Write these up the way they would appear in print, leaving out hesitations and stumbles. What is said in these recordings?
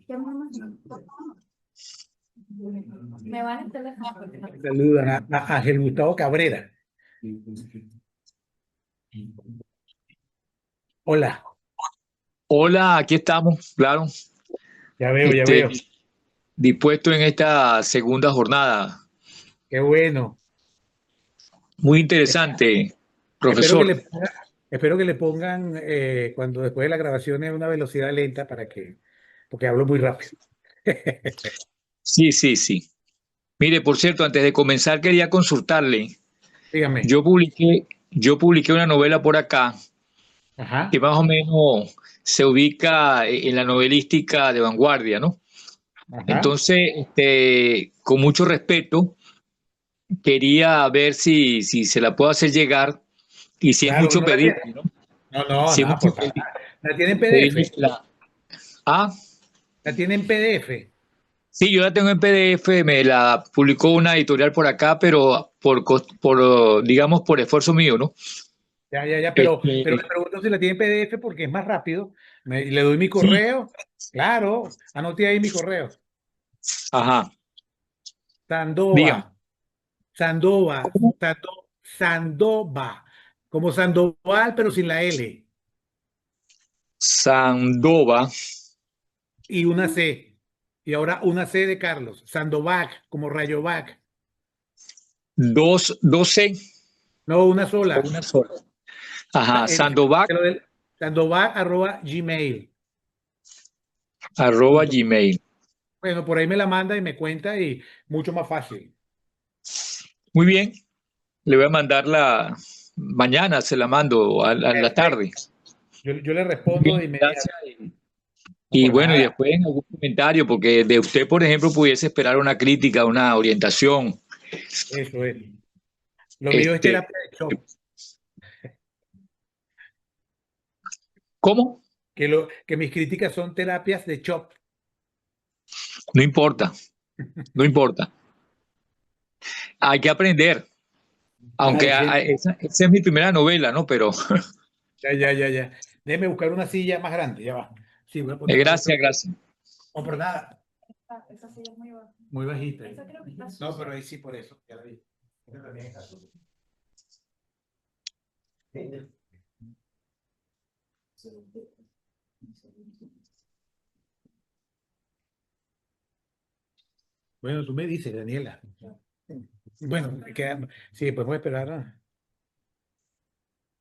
¿Qué más? Me van a teléfono. Saludan a Ángel Gustavo Cabrera. Hola, Hola, aquí estamos, claro, ya veo, ya este, veo. dispuesto en esta segunda jornada. Qué bueno. Muy interesante, Espero que profesor. espero que le pongan cuando después de la grabación es una velocidad lenta porque hablo muy rápido. Sí, sí, sí. Mire, por cierto, antes de comenzar quería consultarle. Dígame. Yo publiqué una novela por acá que Ajá, más o menos se ubica en la novelística de vanguardia, ¿no? ajá. Entonces, con mucho respeto, quería ver si se la puedo hacer llegar y si es Claro, mucho no la tiene. pedirle, ¿no? No, no, Si es nada, mucho por favor. pedir, La tiene en pedirle PDF. Ah, La tiene en PDF. sí, yo la tengo en PDF, me la publicó una editorial por acá, pero digamos, por esfuerzo mío, ¿no? Ya, ya, ya, pero le Este, pregunto si la tiene en PDF porque es más rápido. Le doy mi sí, correo. Claro, anote ahí mi correo. ajá, dígame. Sandoval, Sandoval, Sandoval, como Sandoval, pero sin la L Sandova, y una C. Y ahora una C de Carlos. Sandoval, como Rayovac. dos C No, una o sola. una sola. Ajá, Sandovac, Sandoval arroba Gmail. arroba Gmail. Bueno, por ahí me la manda y me cuenta y mucho más fácil. Muy bien, le voy a mandar mañana se la mando a la Perfecto. tarde. Yo le Muy respondo bien, de inmediato. gracias. No Y por bueno, y nada. después en algún comentario, porque de usted, por ejemplo, pudiese esperar una crítica, una orientación. Eso es. Lo mío es Este, terapia de shock. ¿Cómo? Que mis críticas son terapias de shock. No importa, no importa. Hay que aprender, aunque Claro, siempre. esa es mi primera novela, ¿no? Pero Ya, ya, ya, ya. Déjeme buscar una silla más grande, ya va. Sí, voy a ponerla al otro. gracias, gracias. No, por nada. Esa silla es muy baja. Muy bajita. Esa creo que está No, sucia. pero ahí sí, por eso. Ya la vi. Esta también está sucia. Bueno, tú me dices, Daniela. Bueno, sí, podemos esperar.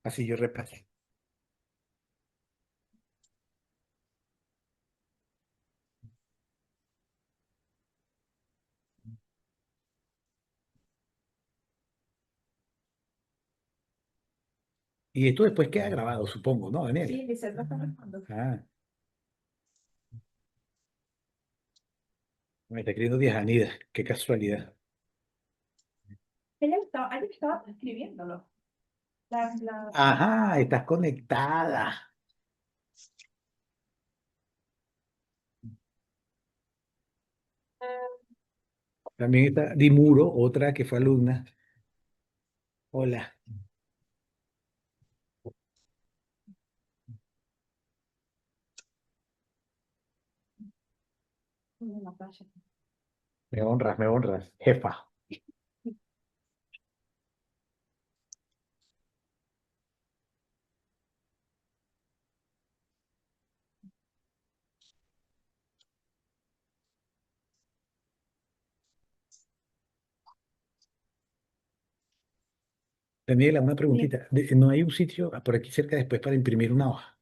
Así yo repaso. Y esto después queda grabado, supongo, ¿no, Daniela? Sí, Lisette lo está buscando. Ah, me está escribiendo Dianida. Qué casualidad. Ella estaba escribiéndolo. La... Ajá, estás conectada. También está Dimuro, otra que fue alumna. Hola. Me honras, jefa. Daniela, una preguntita. ¿No hay un sitio por aquí cerca después para imprimir una hoja?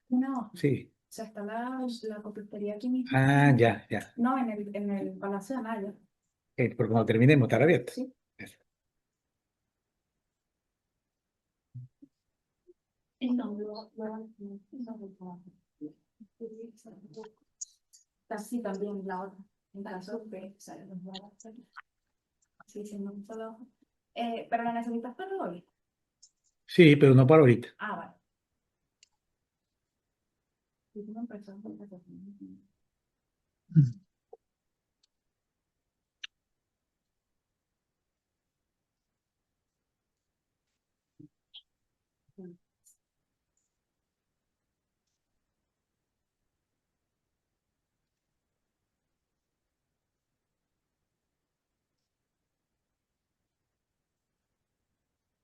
No, o Sí. sea, está la copistería aquí mismo. Ah, ya, ya. No, en el Palacio de Anaya. Porque cuando terminemos, estará abierto. Sí. Eso. Así también la otra. En caso de que se nos vaya a hacer. Sí, sí, no solo. Pero la necesitas para hoy. Sí, pero no para ahorita. Ah, vale. Sí, una persona con la que-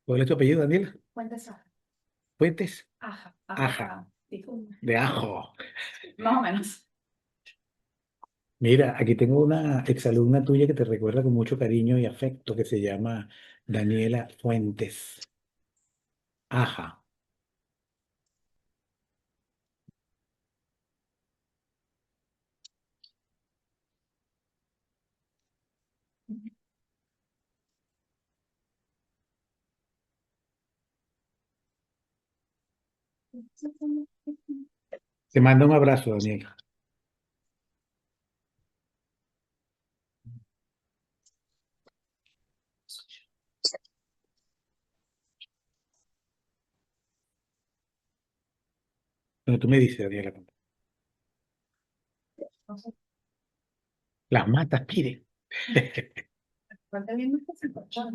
¿Cuál es tu apellido, Daniela? Fuentes Aja. Fuentes. Aja. Aja. Dijo. De ajo. Más o menos. Mira, aquí tengo una exalumna tuya que te recuerda con mucho cariño y afecto, que se llama Daniela Fuentes. Aja. Te mando un abrazo, Daniela. Bueno, tú me dices, Daniela. No sé. Las matas, pide. Falta bien más que se incorpora.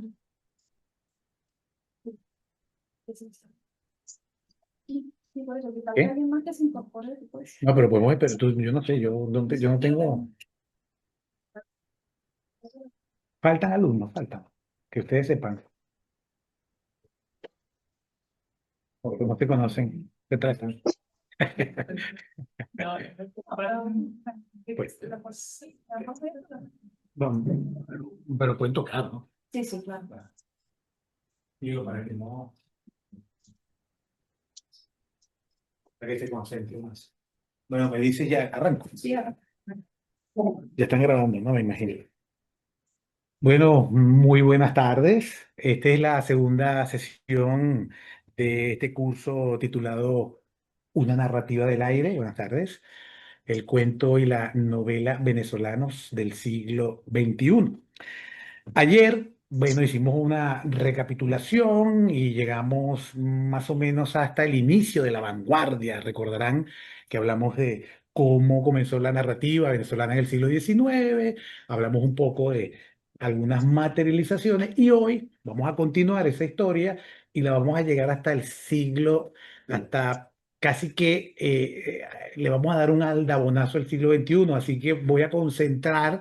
Sí, por eso, que falta ¿Qué? alguien más que se incorpore después. No, pero podemos, pero tú, yo no sé, yo no tengo, faltan alumnos, faltan, que ustedes sepan, porque no te conocen, te tratan. No, ahora, Pues, sí, no, pero pueden tocar, ¿no? sí, sí, claro. Digo, para que se concentren más. Bueno, me dices ya, arranco. Sí, ahora. Ya están grabando, ¿no? Me imagino. Bueno, muy buenas tardes. Esta es la segunda sesión de este curso titulado Una narrativa del aire. Buenas tardes. El cuento y la novela venezolanos del siglo XXI. Ayer, bueno, hicimos una recapitulación y llegamos más o menos hasta el inicio de la vanguardia. Recordarán que hablamos de cómo comenzó la narrativa venezolana en el siglo XIX, hablamos un poco de algunas materializaciones y hoy vamos a continuar esa historia y la vamos a llegar hasta el siglo, hasta casi que le vamos a dar un aldabonazo al siglo XXI, así que voy a concentrar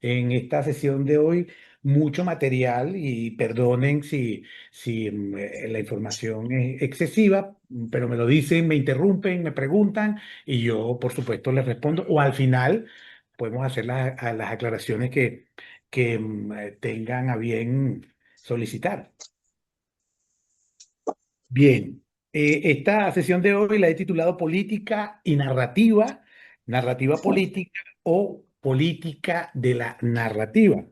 en esta sesión de hoy mucho material y perdonen si la información es excesiva, pero me lo dicen, me interrumpen, me preguntan y yo, por supuesto, les respondo. O al final podemos hacer las aclaraciones que tengan a bien solicitar. Bien, esta sesión de hoy la he titulado Política y Narrativa, Narrativa Política o Política de la Narrativa.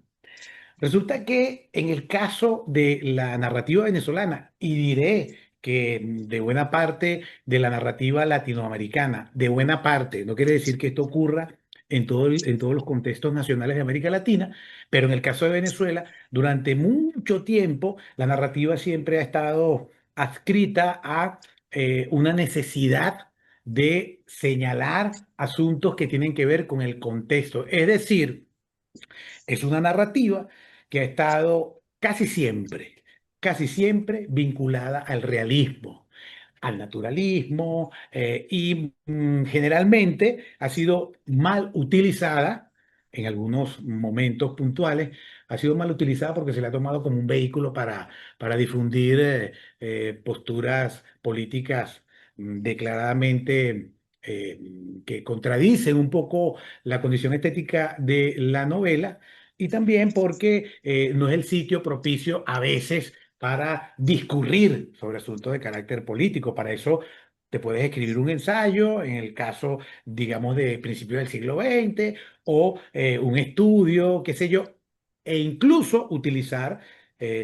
Resulta que en el caso de la narrativa venezolana, y diré que de buena parte de la narrativa latinoamericana, de buena parte, no quiere decir que esto ocurra en todos los contextos nacionales de América Latina, pero en el caso de Venezuela, durante mucho tiempo, la narrativa siempre ha estado adscrita a una necesidad de señalar asuntos que tienen que ver con el contexto. Es decir, es una narrativa que ha estado casi siempre vinculada al realismo, al naturalismo y generalmente ha sido mal utilizada en algunos momentos puntuales, ha sido mal utilizada porque se le ha tomado como un vehículo para difundir posturas políticas declaradamente eh, que contradicen un poco la condición estética de la novela y también porque no es el sitio propicio a veces para discurrir sobre asuntos de carácter político. Para eso te puedes escribir un ensayo, en el caso, digamos, de principios del siglo XX, o un estudio, qué sé yo, e incluso utilizar,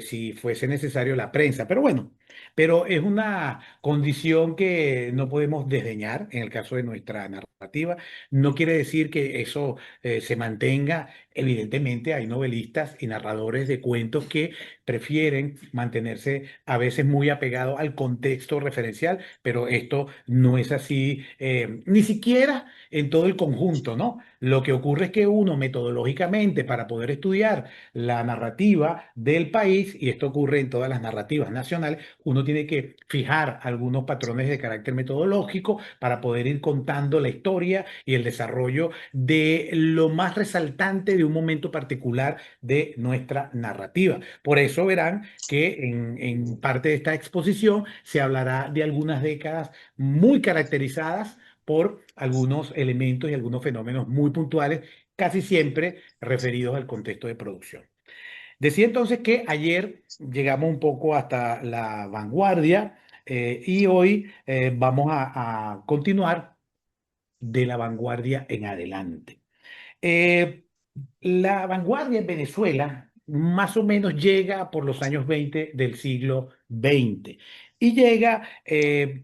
si fuese necesario, la prensa. Pero bueno, pero es una condición que no podemos desdeñar en el caso de nuestra narrativa. No quiere decir que eso se mantenga. Evidentemente hay novelistas y narradores de cuentos que prefieren mantenerse a veces muy apegados al contexto referencial, pero esto no es así, ni siquiera en todo el conjunto, ¿no? Lo que ocurre es que uno metodológicamente para poder estudiar la narrativa del país, y esto ocurre en todas las narrativas nacionales, uno tiene que fijar algunos patrones de carácter metodológico para poder ir contando la historia y el desarrollo de lo más resaltante de un momento particular de nuestra narrativa. Por eso verán que en parte de esta exposición se hablará de algunas décadas muy caracterizadas por algunos elementos y algunos fenómenos muy puntuales, casi siempre referidos al contexto de producción. Decía entonces que ayer llegamos un poco hasta la vanguardia y hoy vamos a continuar de la vanguardia en adelante. Eh, la vanguardia en Venezuela más o menos llega por los años 20 del siglo XX y llega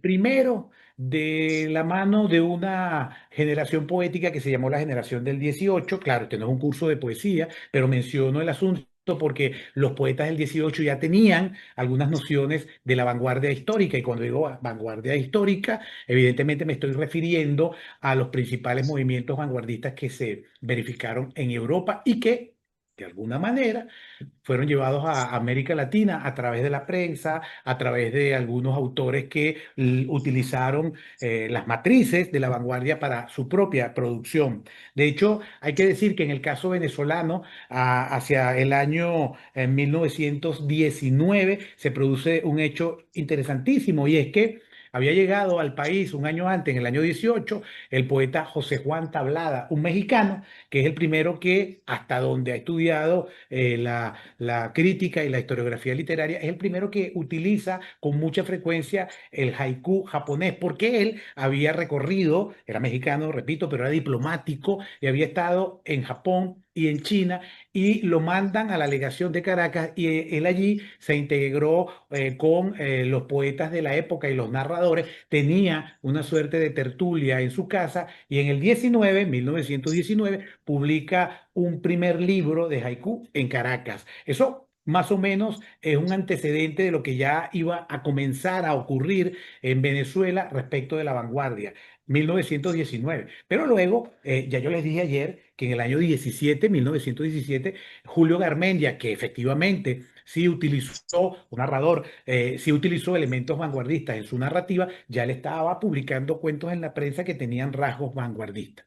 primero de la mano de una generación poética que se llamó la generación del 18. Claro, este no es un curso de poesía, pero menciono el asunto porque los poetas del 18 ya tenían algunas nociones de la vanguardia histórica, y cuando digo vanguardia histórica, evidentemente me estoy refiriendo a los principales movimientos vanguardistas que se verificaron en Europa y que, de alguna manera, fueron llevados a América Latina a través de la prensa, a través de algunos autores que utilizaron las matrices de la vanguardia para su propia producción. De hecho, hay que decir que en el caso venezolano, hacia el año 1919, se produce un hecho interesantísimo, y es que había llegado al país un año antes, en el año 18, el poeta José Juan Tablada, un mexicano, que es el primero que, hasta donde ha estudiado la crítica y la historiografía literaria, es el primero que utiliza con mucha frecuencia el haiku japonés, porque él había recorrido, era mexicano, repito, pero era diplomático y había estado en Japón y en China, y lo mandan a la legación de Caracas, y él allí se integró con los poetas de la época y los narradores, tenía una suerte de tertulia en su casa, y en el 1919, publica un primer libro de haiku en Caracas. Eso más o menos es un antecedente de lo que ya iba a comenzar a ocurrir en Venezuela respecto de la vanguardia. 1919. Pero luego, ya yo les dije ayer que en el año 1917, Julio Garmendia, que efectivamente sí utilizó, un narrador, sí utilizó elementos vanguardistas en su narrativa, ya le estaba publicando cuentos en la prensa que tenían rasgos vanguardistas.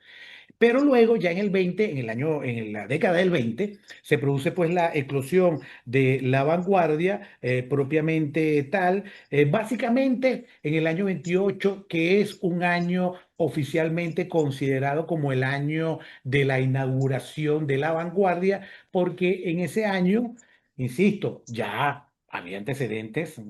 Pero luego, ya en el 20, en la década del 20, se produce pues la eclosión de la vanguardia propiamente tal, básicamente en el año 28, que es un año oficialmente considerado como el año de la inauguración de la vanguardia, porque en ese año, insisto, ya había antecedentes,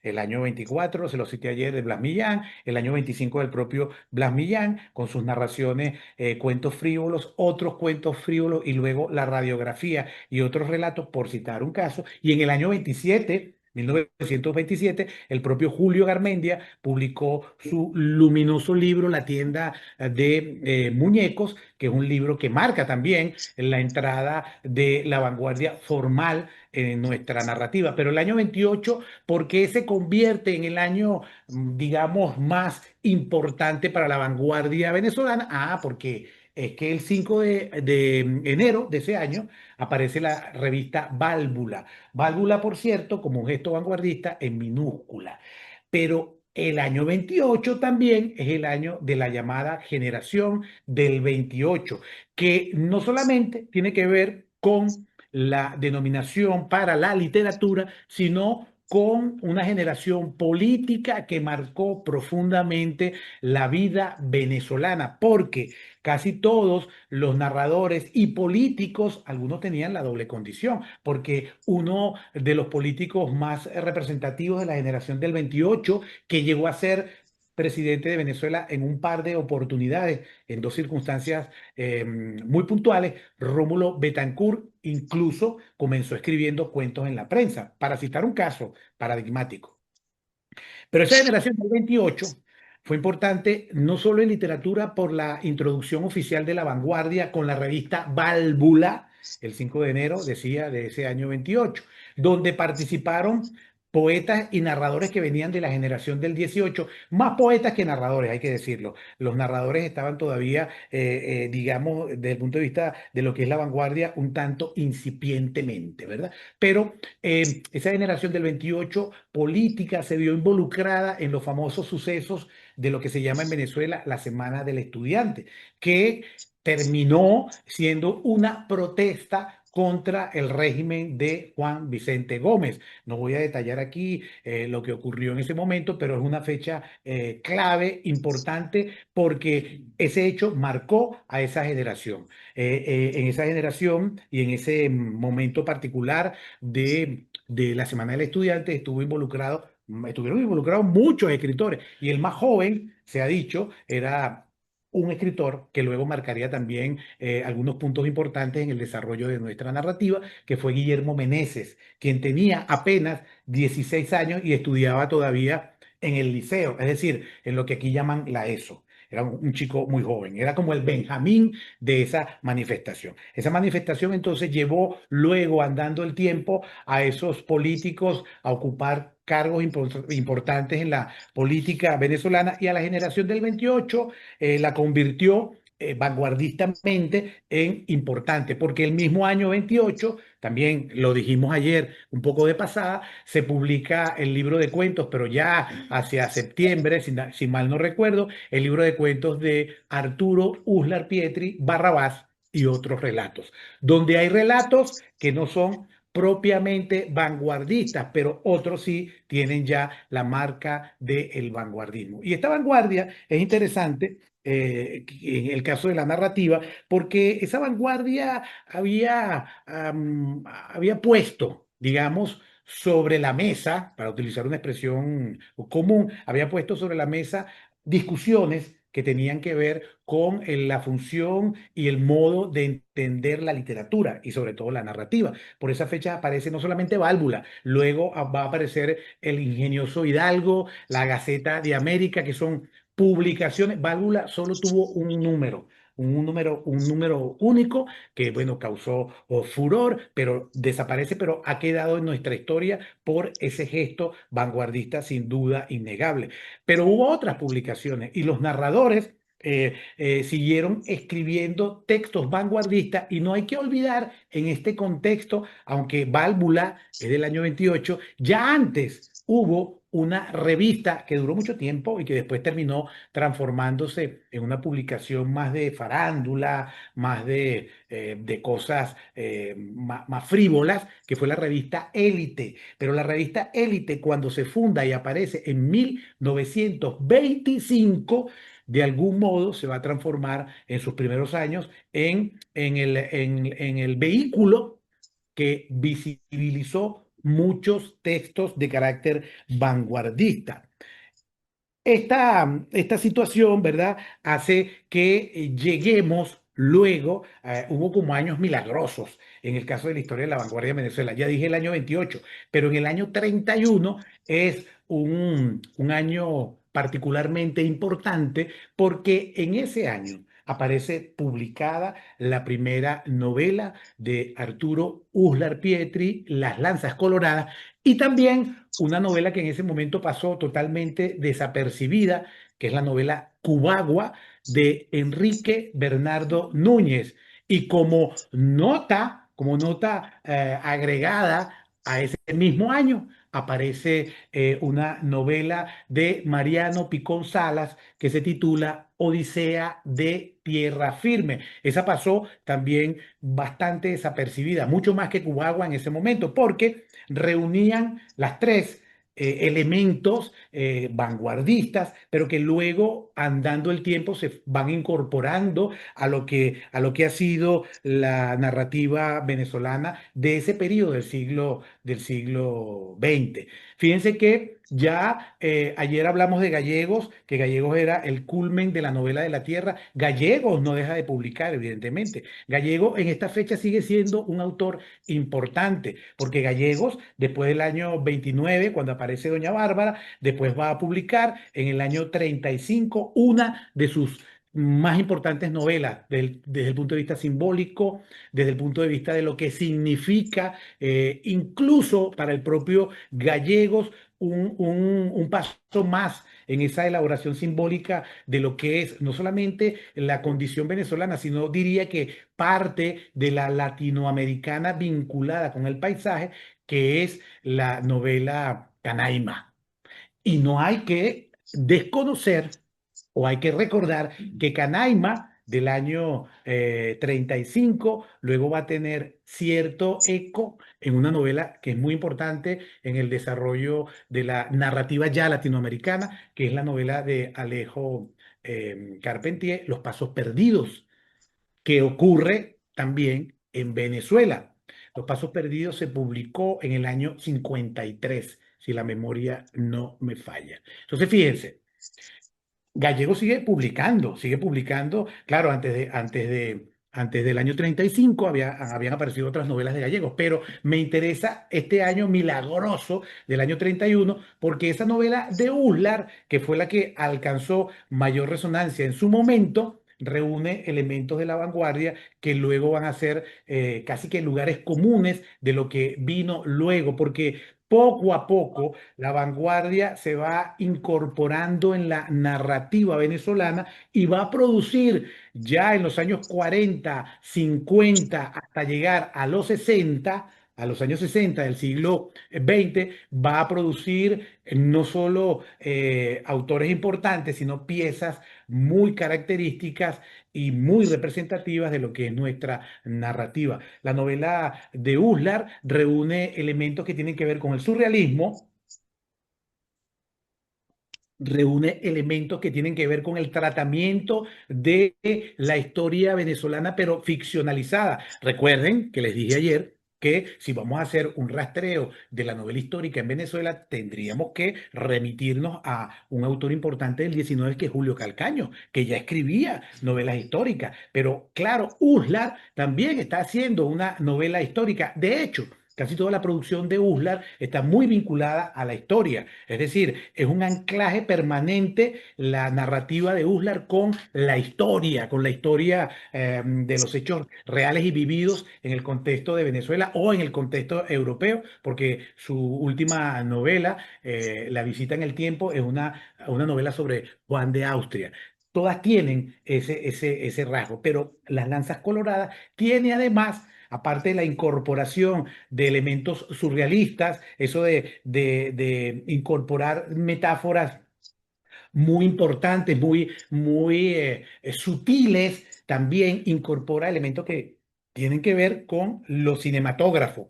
el año 24, se lo cité ayer, de Blas Millán, el año 25 del propio Blas Millán, con sus narraciones, cuentos frívolos, otros cuentos frívolos, y luego la radiografía y otros relatos, por citar un caso. Y en el año 27, 1927, el propio Julio Garmendia publicó su luminoso libro La tienda de muñecos, que es un libro que marca también la entrada de la vanguardia formal en nuestra narrativa. Pero el año 28, ¿por qué se convierte en el año, digamos, más importante para la vanguardia venezolana? Porque es que el 5 de enero de ese año aparece la revista Válvula. Válvula, por cierto, como un gesto vanguardista, en minúscula. Pero el año 28 también es el año de la llamada generación del 28, que no solamente tiene que ver con la denominación para la literatura, sino con una generación política que marcó profundamente la vida venezolana, porque casi todos los narradores y políticos, algunos tenían la doble condición, porque uno de los políticos más representativos de la generación del 28, que llegó a ser presidente de Venezuela en un par de oportunidades, en dos circunstancias muy puntuales, Rómulo Betancourt, incluso comenzó escribiendo cuentos en la prensa, para citar un caso paradigmático. Pero esa generación del 28 fue importante no solo en literatura por la introducción oficial de la vanguardia con la revista Válvula, el 5 de enero, decía, de ese año 28, donde participaron poetas y narradores que venían de la generación del 18, más poetas que narradores, hay que decirlo. Los narradores estaban todavía, digamos, desde el punto de vista de lo que es la vanguardia, un tanto incipientemente, ¿verdad? Pero esa generación del 28 política se vio involucrada en los famosos sucesos de lo que se llama en Venezuela la Semana del Estudiante, que terminó siendo una protesta contra el régimen de Juan Vicente Gómez. No voy a detallar aquí lo que ocurrió en ese momento, pero es una fecha clave, importante, porque ese hecho marcó a esa generación. En esa generación y en ese momento particular de la Semana del Estudiante estuvieron involucrados muchos escritores, y el más joven, se ha dicho, era un escritor que luego marcaría también algunos puntos importantes en el desarrollo de nuestra narrativa, que fue Guillermo Meneses, quien tenía apenas 16 años y estudiaba todavía en el liceo, es decir, en lo que aquí llaman la ESO. Era un chico muy joven, era como el Benjamín de esa manifestación. Esa manifestación entonces llevó luego, andando el tiempo, a esos políticos a ocupar cargos importantes en la política venezolana, y a la generación del 28 la convirtió vanguardistamente en importante, porque el mismo año 28, también lo dijimos ayer un poco de pasada, se publica el libro de cuentos, pero ya hacia septiembre, si mal no recuerdo, el libro de cuentos de Arturo Uslar Pietri, Barrabás y otros relatos, donde hay relatos que no son propiamente vanguardistas, pero otros sí tienen ya la marca del vanguardismo. Y esta vanguardia es interesante en el caso de la narrativa, porque esa vanguardia había puesto, digamos, sobre la mesa, para utilizar una expresión común, había puesto sobre la mesa discusiones que tenían que ver con la función y el modo de entender la literatura y sobre todo la narrativa. Por esa fecha aparece no solamente Válvula, luego va a aparecer El Ingenioso Hidalgo, La Gaceta de América, que son publicaciones. Válvula solo tuvo un número único que, bueno, causó furor, pero desaparece, pero ha quedado en nuestra historia por ese gesto vanguardista sin duda innegable. Pero hubo otras publicaciones y los narradores siguieron escribiendo textos vanguardistas, y no hay que olvidar en este contexto, aunque Válvula es del año 28, ya antes hubo una revista que duró mucho tiempo y que después terminó transformándose en una publicación más de farándula, más de cosas más frívolas, que fue la revista Élite. Pero la revista Élite, cuando se funda y aparece en 1925, de algún modo se va a transformar en sus primeros años en el vehículo que visibilizó muchos textos de carácter vanguardista. Esta situación, ¿verdad?, hace que lleguemos luego, hubo como años milagrosos en el caso de la historia de la vanguardia de Venezuela. Ya dije el año 28, pero en el año 31 es un año particularmente importante, porque en ese año aparece publicada la primera novela de Arturo Uslar Pietri, Las Lanzas Coloradas, y también una novela que en ese momento pasó totalmente desapercibida, que es la novela Cubagua de Enrique Bernardo Núñez. Y como nota agregada a ese mismo año, aparece una novela de Mariano Picón Salas que se titula Odisea de Tierra Firme. Esa pasó también bastante desapercibida, mucho más que Cubagua en ese momento, porque reunían las tres elementos vanguardistas, pero que luego, andando el tiempo, se van incorporando a lo que ha sido la narrativa venezolana de ese periodo del siglo XX. Fíjense que ya ayer hablamos de Gallegos, que Gallegos era el culmen de la novela de la tierra. Gallegos no deja de publicar, evidentemente. Gallegos en esta fecha sigue siendo un autor importante, porque Gallegos, después del año 29, cuando aparece Doña Bárbara, después va a publicar en el año 35 una de sus más importantes novelas desde el punto de vista simbólico, desde el punto de vista de lo que significa, incluso para el propio Gallegos, un paso más en esa elaboración simbólica de lo que es no solamente la condición venezolana, sino diría que parte de la latinoamericana vinculada con el paisaje, que es la novela Canaima. Y no hay que desconocer o hay que recordar que Canaima del año 35 luego va a tener cierto eco en una novela que es muy importante en el desarrollo de la narrativa ya latinoamericana, que es la novela de Alejo Carpentier, Los Pasos Perdidos, que ocurre también en Venezuela. Los Pasos Perdidos se publicó en el año 53, si la memoria no me falla. Entonces, fíjense, Gallego sigue publicando, claro, antes del año 35 habían aparecido otras novelas de Gallegos, pero me interesa este año milagroso del año 31 porque esa novela de Uslar, que fue la que alcanzó mayor resonancia en su momento, reúne elementos de la vanguardia que luego van a ser casi que lugares comunes de lo que vino luego, porque poco a poco la vanguardia se va incorporando en la narrativa venezolana y va a producir ya en los años 40, 50, hasta llegar a los 60, a los años 60 del siglo XX, va a producir no solo autores importantes, sino piezas muy características y muy representativas de lo que es nuestra narrativa. La novela de Uslar reúne elementos que tienen que ver con el surrealismo, reúne elementos que tienen que ver con el tratamiento de la historia venezolana, pero ficcionalizada. Recuerden que les dije ayer que si vamos a hacer un rastreo de la novela histórica en Venezuela, tendríamos que remitirnos a un autor importante del 19, que es Julio Calcaño, que ya escribía novelas históricas. Pero claro, Uslar también está haciendo una novela histórica. De hecho, casi toda la producción de Uslar está muy vinculada a la historia. Es decir, es un anclaje permanente la narrativa de Uslar con la historia de los hechos reales y vividos en el contexto de Venezuela o en el contexto europeo, porque su última novela, La visita en el tiempo, es una novela sobre Juan de Austria. Todas tienen ese rasgo, pero Las Lanzas Coloradas tiene además, aparte de la incorporación de elementos surrealistas, eso de incorporar metáforas muy importantes, muy sutiles, también incorpora elementos que tienen que ver con lo cinematográfico,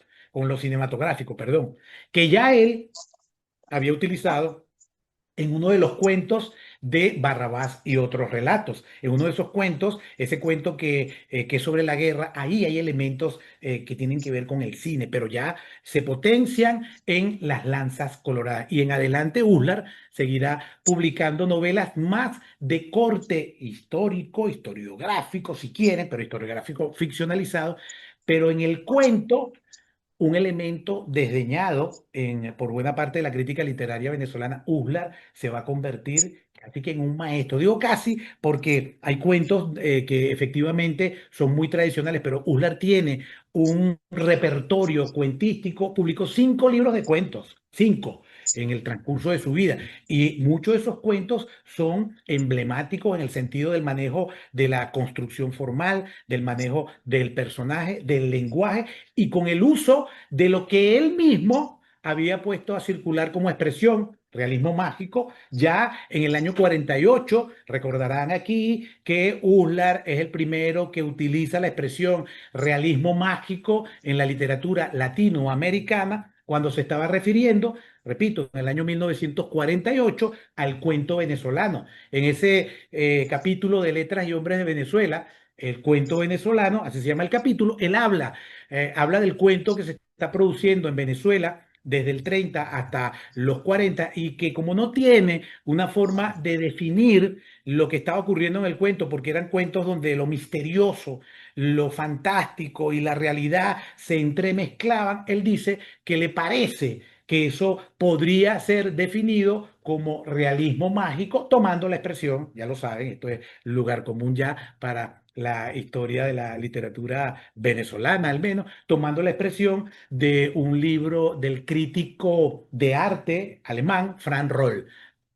perdón, que ya él había utilizado en uno de los cuentos de Barrabás y otros relatos. En uno de esos cuentos, ese cuento que es sobre la guerra, ahí hay elementos que tienen que ver con el cine, pero ya se potencian en Las Lanzas Coloradas. Y en adelante Uslar seguirá publicando novelas más de corte histórico, historiográfico, si quieren, pero historiográfico ficcionalizado, pero en el cuento un elemento desdeñado por buena parte de la crítica literaria venezolana. Uslar se va a convertir casi que en un maestro. Digo casi porque hay cuentos que efectivamente son muy tradicionales, pero Uslar tiene un repertorio cuentístico, publicó 5 libros de cuentos, 5 en el transcurso de su vida. Y muchos de esos cuentos son emblemáticos en el sentido del manejo de la construcción formal, del manejo del personaje, del lenguaje y con el uso de lo que él mismo había puesto a circular como expresión, realismo mágico, ya en el año 48. Recordarán aquí que Uslar es el primero que utiliza la expresión realismo mágico en la literatura latinoamericana cuando se estaba refiriendo, repito, en el año 1948 al cuento venezolano. En ese capítulo de Letras y Hombres de Venezuela, el cuento venezolano, así se llama el capítulo, él habla del cuento que se está produciendo en Venezuela desde el 30 hasta los 40 y que como no tiene una forma de definir lo que estaba ocurriendo en el cuento, porque eran cuentos donde lo misterioso, lo fantástico y la realidad se entremezclaban, él dice que le parece que eso podría ser definido como realismo mágico, tomando la expresión, ya lo saben, esto es lugar común ya para la historia de la literatura venezolana, al menos, tomando la expresión de un libro del crítico de arte alemán, Frank Roll,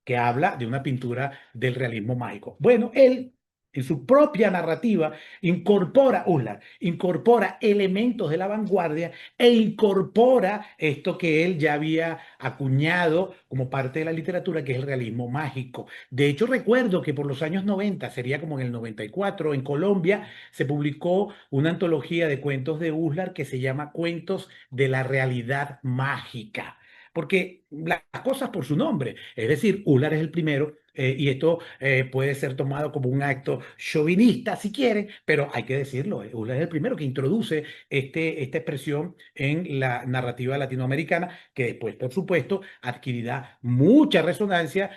que habla de una pintura del realismo mágico. Bueno, él, en su propia narrativa, incorpora elementos de la vanguardia e incorpora esto que él ya había acuñado como parte de la literatura, que es el realismo mágico. De hecho, recuerdo que por los años 90, sería como en el 94, en Colombia, se publicó una antología de cuentos de Uslar que se llama Cuentos de la Realidad Mágica. Porque las cosas por su nombre, es decir, Uslar es el primero, y esto puede ser tomado como un acto chauvinista si quieren, pero hay que decirlo, Uslar es el primero que introduce esta expresión en la narrativa latinoamericana, que después, por supuesto, adquirirá mucha resonancia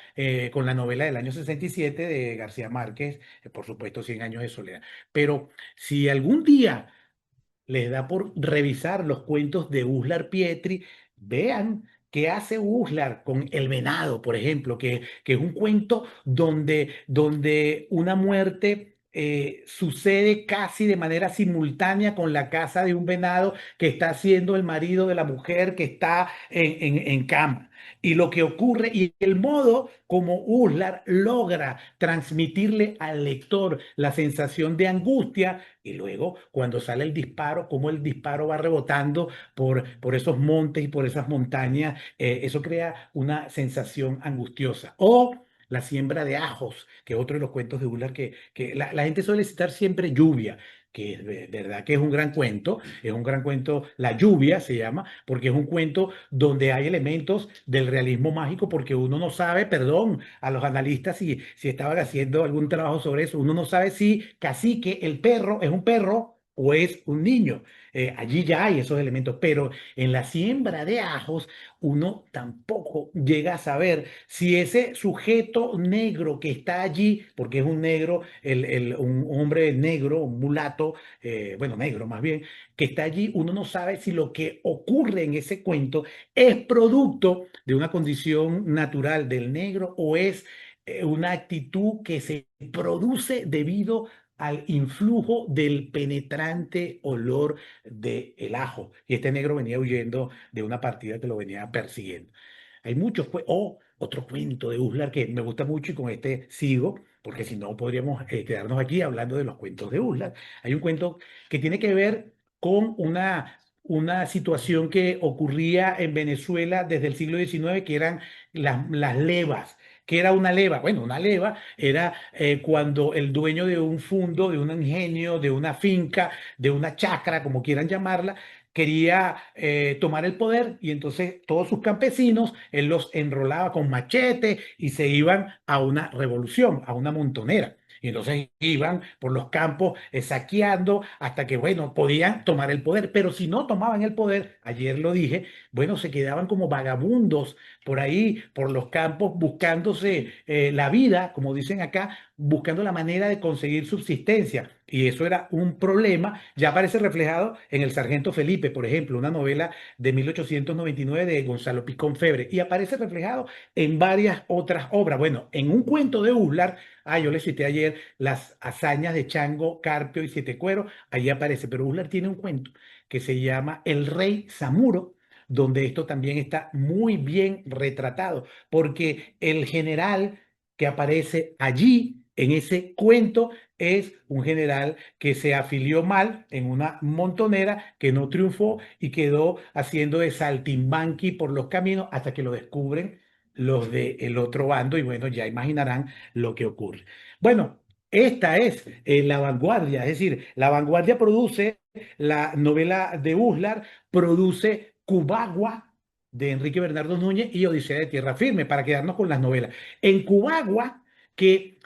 con la novela del año 67 de García Márquez, por supuesto, Cien años de soledad. Pero si algún día les da por revisar los cuentos de Uslar Pietri, vean qué hace Uslar con El Venado, por ejemplo, que es un cuento donde una muerte sucede casi de manera simultánea con la casa de un venado que está siendo el marido de la mujer que está en cama. Y lo que ocurre y el modo como Uslar logra transmitirle al lector la sensación de angustia y luego, cuando sale el disparo, cómo el disparo va rebotando por esos montes y por esas montañas, eso crea una sensación angustiosa. O la siembra de ajos, que es otro de los cuentos de Ullard, que la gente suele citar siempre lluvia, que es verdad que es un gran cuento, La lluvia se llama, porque es un cuento donde hay elementos del realismo mágico, porque uno no sabe, perdón, a los analistas si estaban haciendo algún trabajo sobre eso, uno no sabe si Cacique, el perro, es un perro o es un niño. Allí ya hay esos elementos, pero en la siembra de ajos uno tampoco llega a saber si ese sujeto negro que está allí, porque es un negro, un hombre negro, un mulato, bueno, negro más bien, que está allí, uno no sabe si lo que ocurre en ese cuento es producto de una condición natural del negro o es una actitud que se produce debido al influjo del penetrante olor del ajo. Y este negro venía huyendo de una partida que lo venía persiguiendo. Hay muchos, pues, otro cuento de Uslar que me gusta mucho y con este sigo, porque si no podríamos quedarnos aquí hablando de los cuentos de Uslar. Hay un cuento que tiene que ver con una situación que ocurría en Venezuela desde el siglo XIX, que eran las levas. ¿Qué era una leva? Bueno, una leva era cuando el dueño de un fundo, de un ingenio, de una finca, de una chacra, como quieran llamarla, quería tomar el poder y entonces todos sus campesinos, él los enrolaba con machete y se iban a una revolución, a una montonera. Y entonces iban por los campos saqueando hasta que, bueno, podían tomar el poder. Pero si no tomaban el poder, ayer lo dije, bueno, se quedaban como vagabundos por ahí, por los campos, buscándose la vida, como dicen acá, buscando la manera de conseguir subsistencia. Y eso era un problema, ya aparece reflejado en El Sargento Felipe, por ejemplo, una novela de 1899 de Gonzalo Picón Febre, y aparece reflejado en varias otras obras. Bueno, en un cuento de Uslar, yo le cité ayer las hazañas de Chango, Carpio y Siete Cuero, ahí aparece, pero Uslar tiene un cuento que se llama El Rey Samuro, donde esto también está muy bien retratado, porque el general que aparece allí en ese cuento es un general que se afilió mal en una montonera, que no triunfó y quedó haciendo de saltimbanqui por los caminos hasta que lo descubren los del otro bando y bueno, ya imaginarán lo que ocurre. Bueno, esta es la vanguardia, es decir, la vanguardia produce la novela de Uslar, produce Cubagua de Enrique Bernardo Núñez y Odisea de Tierra Firme, para quedarnos con las novelas. En Cubagua, que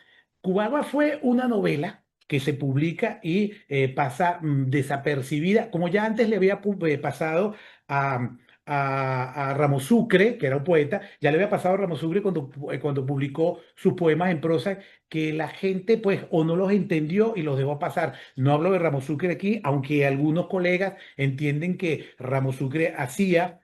Cubagua fue una novela que se publica y pasa desapercibida, como ya antes le había pasado a, a Ramos Sucre, que era un poeta, ya le había pasado a Ramos Sucre cuando publicó sus poemas en prosa, que la gente pues o no los entendió y los dejó pasar. No hablo de Ramos Sucre aquí, aunque algunos colegas entienden que Ramos Sucre hacía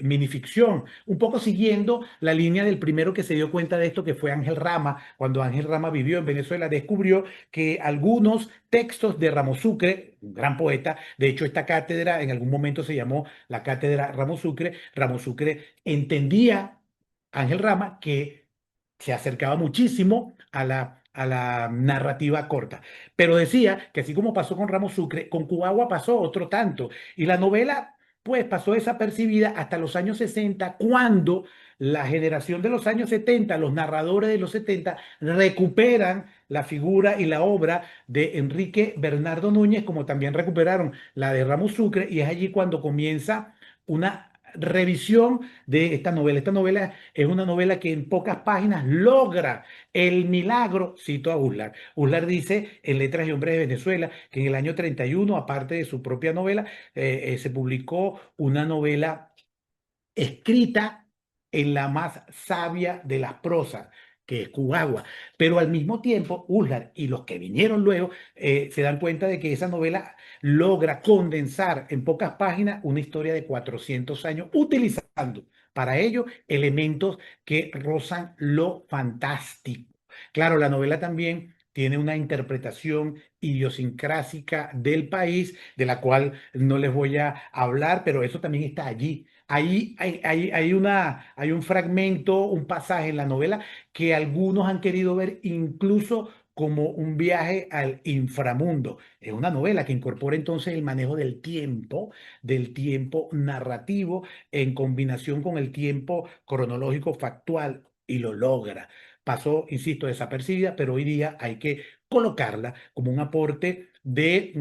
minificción, un poco siguiendo la línea del primero que se dio cuenta de esto, que fue Ángel Rama. Cuando Ángel Rama vivió en Venezuela, descubrió que algunos textos de Ramos Sucre, un gran poeta, de hecho esta cátedra en algún momento se llamó la cátedra Ramos Sucre entendía Ángel Rama que se acercaba muchísimo a la narrativa corta. Pero decía que así como pasó con Ramos Sucre, con Cubagua pasó otro tanto. Y la novela, pues, pasó desapercibida hasta los años 60, cuando la generación de los años 70, los narradores de los 70, recuperan la figura y la obra de Enrique Bernardo Núñez, como también recuperaron la de Ramos Sucre, y es allí cuando comienza una revisión de esta novela. Esta novela es una novela que en pocas páginas logra el milagro, cito a Uslar. Uslar dice en Letras y Hombres de Venezuela que en el año 31, aparte de su propia novela, se publicó una novela escrita en la más sabia de las prosas, que es Cubagua. Pero al mismo tiempo, Uslar y los que vinieron luego se dan cuenta de que esa novela logra condensar en pocas páginas una historia de 400 años, utilizando para ello elementos que rozan lo fantástico. Claro, la novela también tiene una interpretación idiosincrásica del país, de la cual no les voy a hablar, pero eso también está allí. Ahí hay un fragmento, un pasaje en la novela que algunos han querido ver incluso como un viaje al inframundo. Es una novela que incorpora entonces el manejo del tiempo narrativo, en combinación con el tiempo cronológico factual, y lo logra. Pasó, insisto, desapercibida, pero hoy día hay que colocarla como un aporte de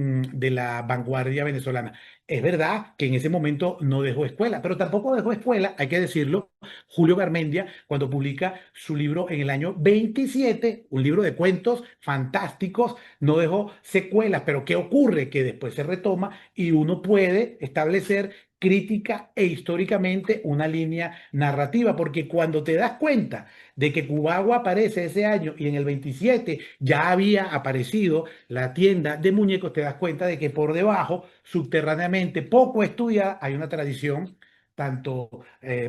la vanguardia venezolana. Es verdad que en ese momento no dejó escuela, pero tampoco dejó escuela, hay que decirlo, Julio Garmendia, cuando publica su libro en el año 27, un libro de cuentos fantásticos, no dejó secuelas. Pero ¿qué ocurre? Que después se retoma y uno puede establecer crítica e históricamente una línea narrativa, porque cuando te das cuenta de que Cubagua aparece ese año y en el 27 ya había aparecido la tienda de muñecos, te das cuenta de que por debajo, subterráneamente, poco estudiada, hay una tradición tanto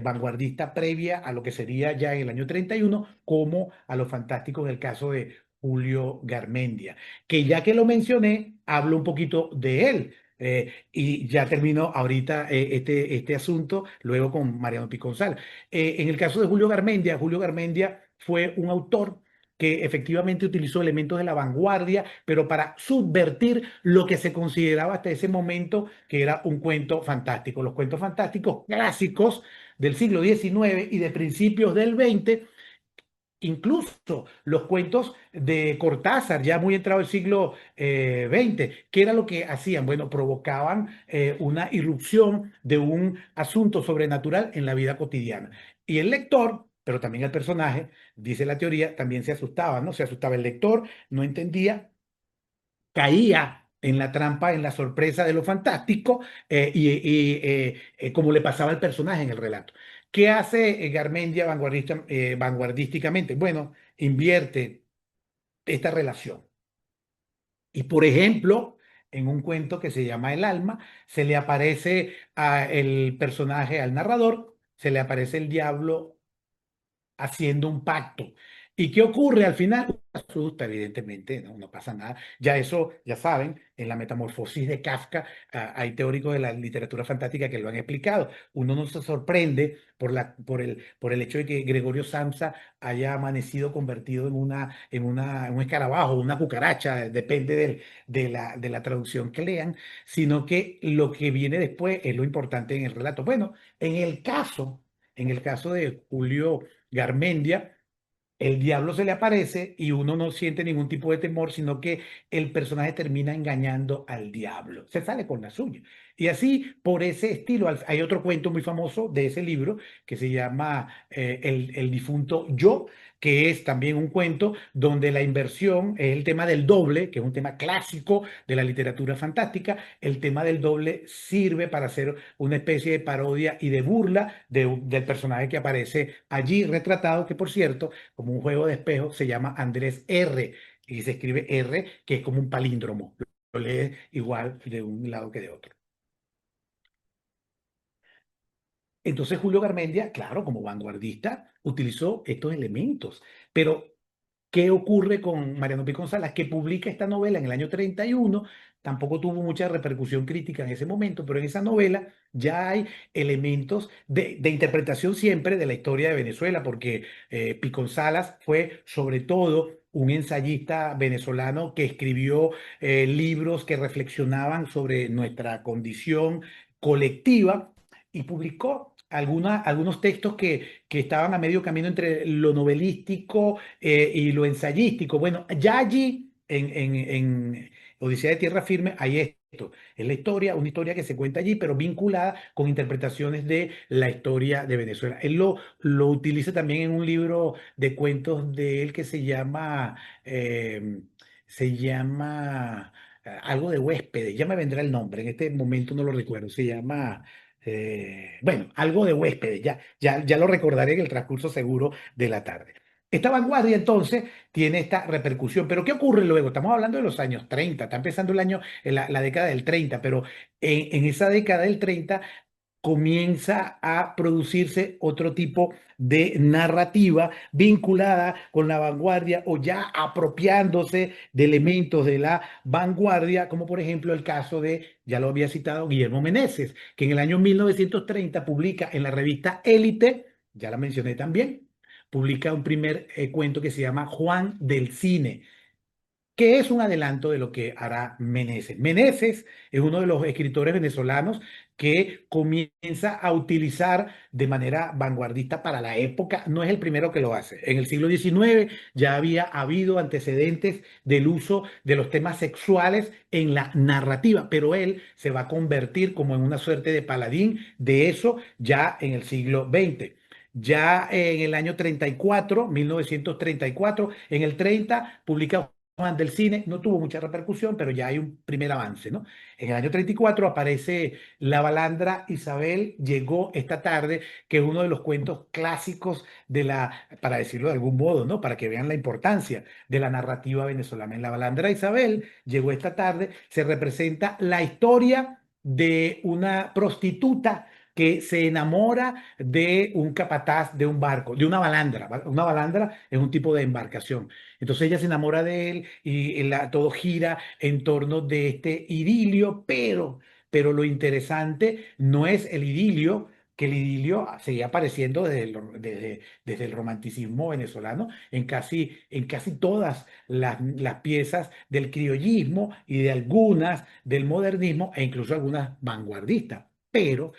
vanguardista previa a lo que sería ya en el año 31, como a lo fantástico en el caso de Julio Garmendia, que ya que lo mencioné, hablo un poquito de él. Y ya termino ahorita este asunto, luego con Mariano Piconzal. En el caso de Julio Garmendia fue un autor que efectivamente utilizó elementos de la vanguardia, pero para subvertir lo que se consideraba hasta ese momento que era un cuento fantástico. Los cuentos fantásticos clásicos del siglo XIX y de principios del XX, incluso los cuentos de Cortázar, ya muy entrado el siglo XX, ¿qué era lo que hacían? Bueno, provocaban una irrupción de un asunto sobrenatural en la vida cotidiana. Y el lector, pero también el personaje, dice la teoría, también se asustaba, ¿no? Se asustaba el lector, no entendía, caía en la trampa, en la sorpresa de lo fantástico, como le pasaba al personaje en el relato. ¿Qué hace Garmendia vanguardísticamente? Bueno, invierte esta relación. Y por ejemplo, en un cuento que se llama El alma, se le aparece el personaje al narrador, se le aparece el diablo haciendo un pacto. ¿Y qué ocurre al final? Asusta, evidentemente, no, no pasa nada. Ya eso, ya saben, en la metamorfosis de Kafka, hay teóricos de la literatura fantástica que lo han explicado. Uno no se sorprende por el hecho de que Gregorio Samsa haya amanecido convertido en un escarabajo, una cucaracha, depende de la traducción que lean, sino que lo que viene después es lo importante en el relato. Bueno, en el caso de Julio Garmendia, el diablo se le aparece y uno no siente ningún tipo de temor, sino que el personaje termina engañando al diablo. Se sale con la suya. Y así, por ese estilo, hay otro cuento muy famoso de ese libro que se llama el difunto Yo, que es también un cuento donde la inversión es el tema del doble, que es un tema clásico de la literatura fantástica. El tema del doble sirve para hacer una especie de parodia y de burla del personaje que aparece allí retratado, que por cierto, como un juego de espejo, se llama Andrés R. Y se escribe R, que es como un palíndromo. Lo lee igual de un lado que de otro. Entonces Julio Garmendia, claro, como vanguardista, utilizó estos elementos. Pero ¿qué ocurre con Mariano Pinzón Salas? Que publica esta novela en el año 31, tampoco tuvo mucha repercusión crítica en ese momento, pero en esa novela ya hay elementos de interpretación siempre de la historia de Venezuela, porque Picón Salas fue sobre todo un ensayista venezolano que escribió libros que reflexionaban sobre nuestra condición colectiva y publicó algunos textos que estaban a medio camino entre lo novelístico y lo ensayístico. Bueno, ya allí en Odisea de Tierra Firme hay esto. Es la historia, una historia que se cuenta allí, pero vinculada con interpretaciones de la historia de Venezuela. Él lo utiliza también en un libro de cuentos de él que se llama algo de huéspedes, ya me vendrá el nombre, en este momento no lo recuerdo, se llama bueno, algo de huéspedes, ya lo recordaré en el transcurso seguro de la tarde. Esta vanguardia entonces tiene esta repercusión, pero ¿qué ocurre luego? Estamos hablando de los años 30, está empezando el año, la década del 30, pero en esa década del 30 comienza a producirse otro tipo de narrativa vinculada con la vanguardia o ya apropiándose de elementos de la vanguardia, como por ejemplo el caso de, ya lo había citado, Guillermo Meneses, que en el año 1930 publica en la revista Élite, ya la mencioné también, publica un primer cuento que se llama Juan del Cine, que es un adelanto de lo que hará Meneses. Meneses es uno de los escritores venezolanos que comienza a utilizar de manera vanguardista para la época. No es el primero que lo hace. En el siglo XIX ya había habido antecedentes del uso de los temas sexuales en la narrativa, pero él se va a convertir como en una suerte de paladín de eso ya en el siglo XX. Ya en el año 34, 1934, en el 30, publica Juan del Cine, no tuvo mucha repercusión, pero ya hay un primer avance, ¿no? En el año 34 aparece La Balandra Isabel llegó esta tarde, que es uno de los cuentos clásicos de para decirlo de algún modo, ¿no? Para que vean la importancia de la narrativa venezolana. En La Balandra Isabel llegó esta tarde, se representa la historia de una prostituta que se enamora de un capataz de un barco, de una balandra. Una balandra es un tipo de embarcación. Entonces ella se enamora de él y todo gira en torno de este idilio, pero lo interesante no es el idilio, que el idilio seguía apareciendo desde el romanticismo venezolano en casi todas las piezas del criollismo y de algunas del modernismo e incluso algunas vanguardistas. Pero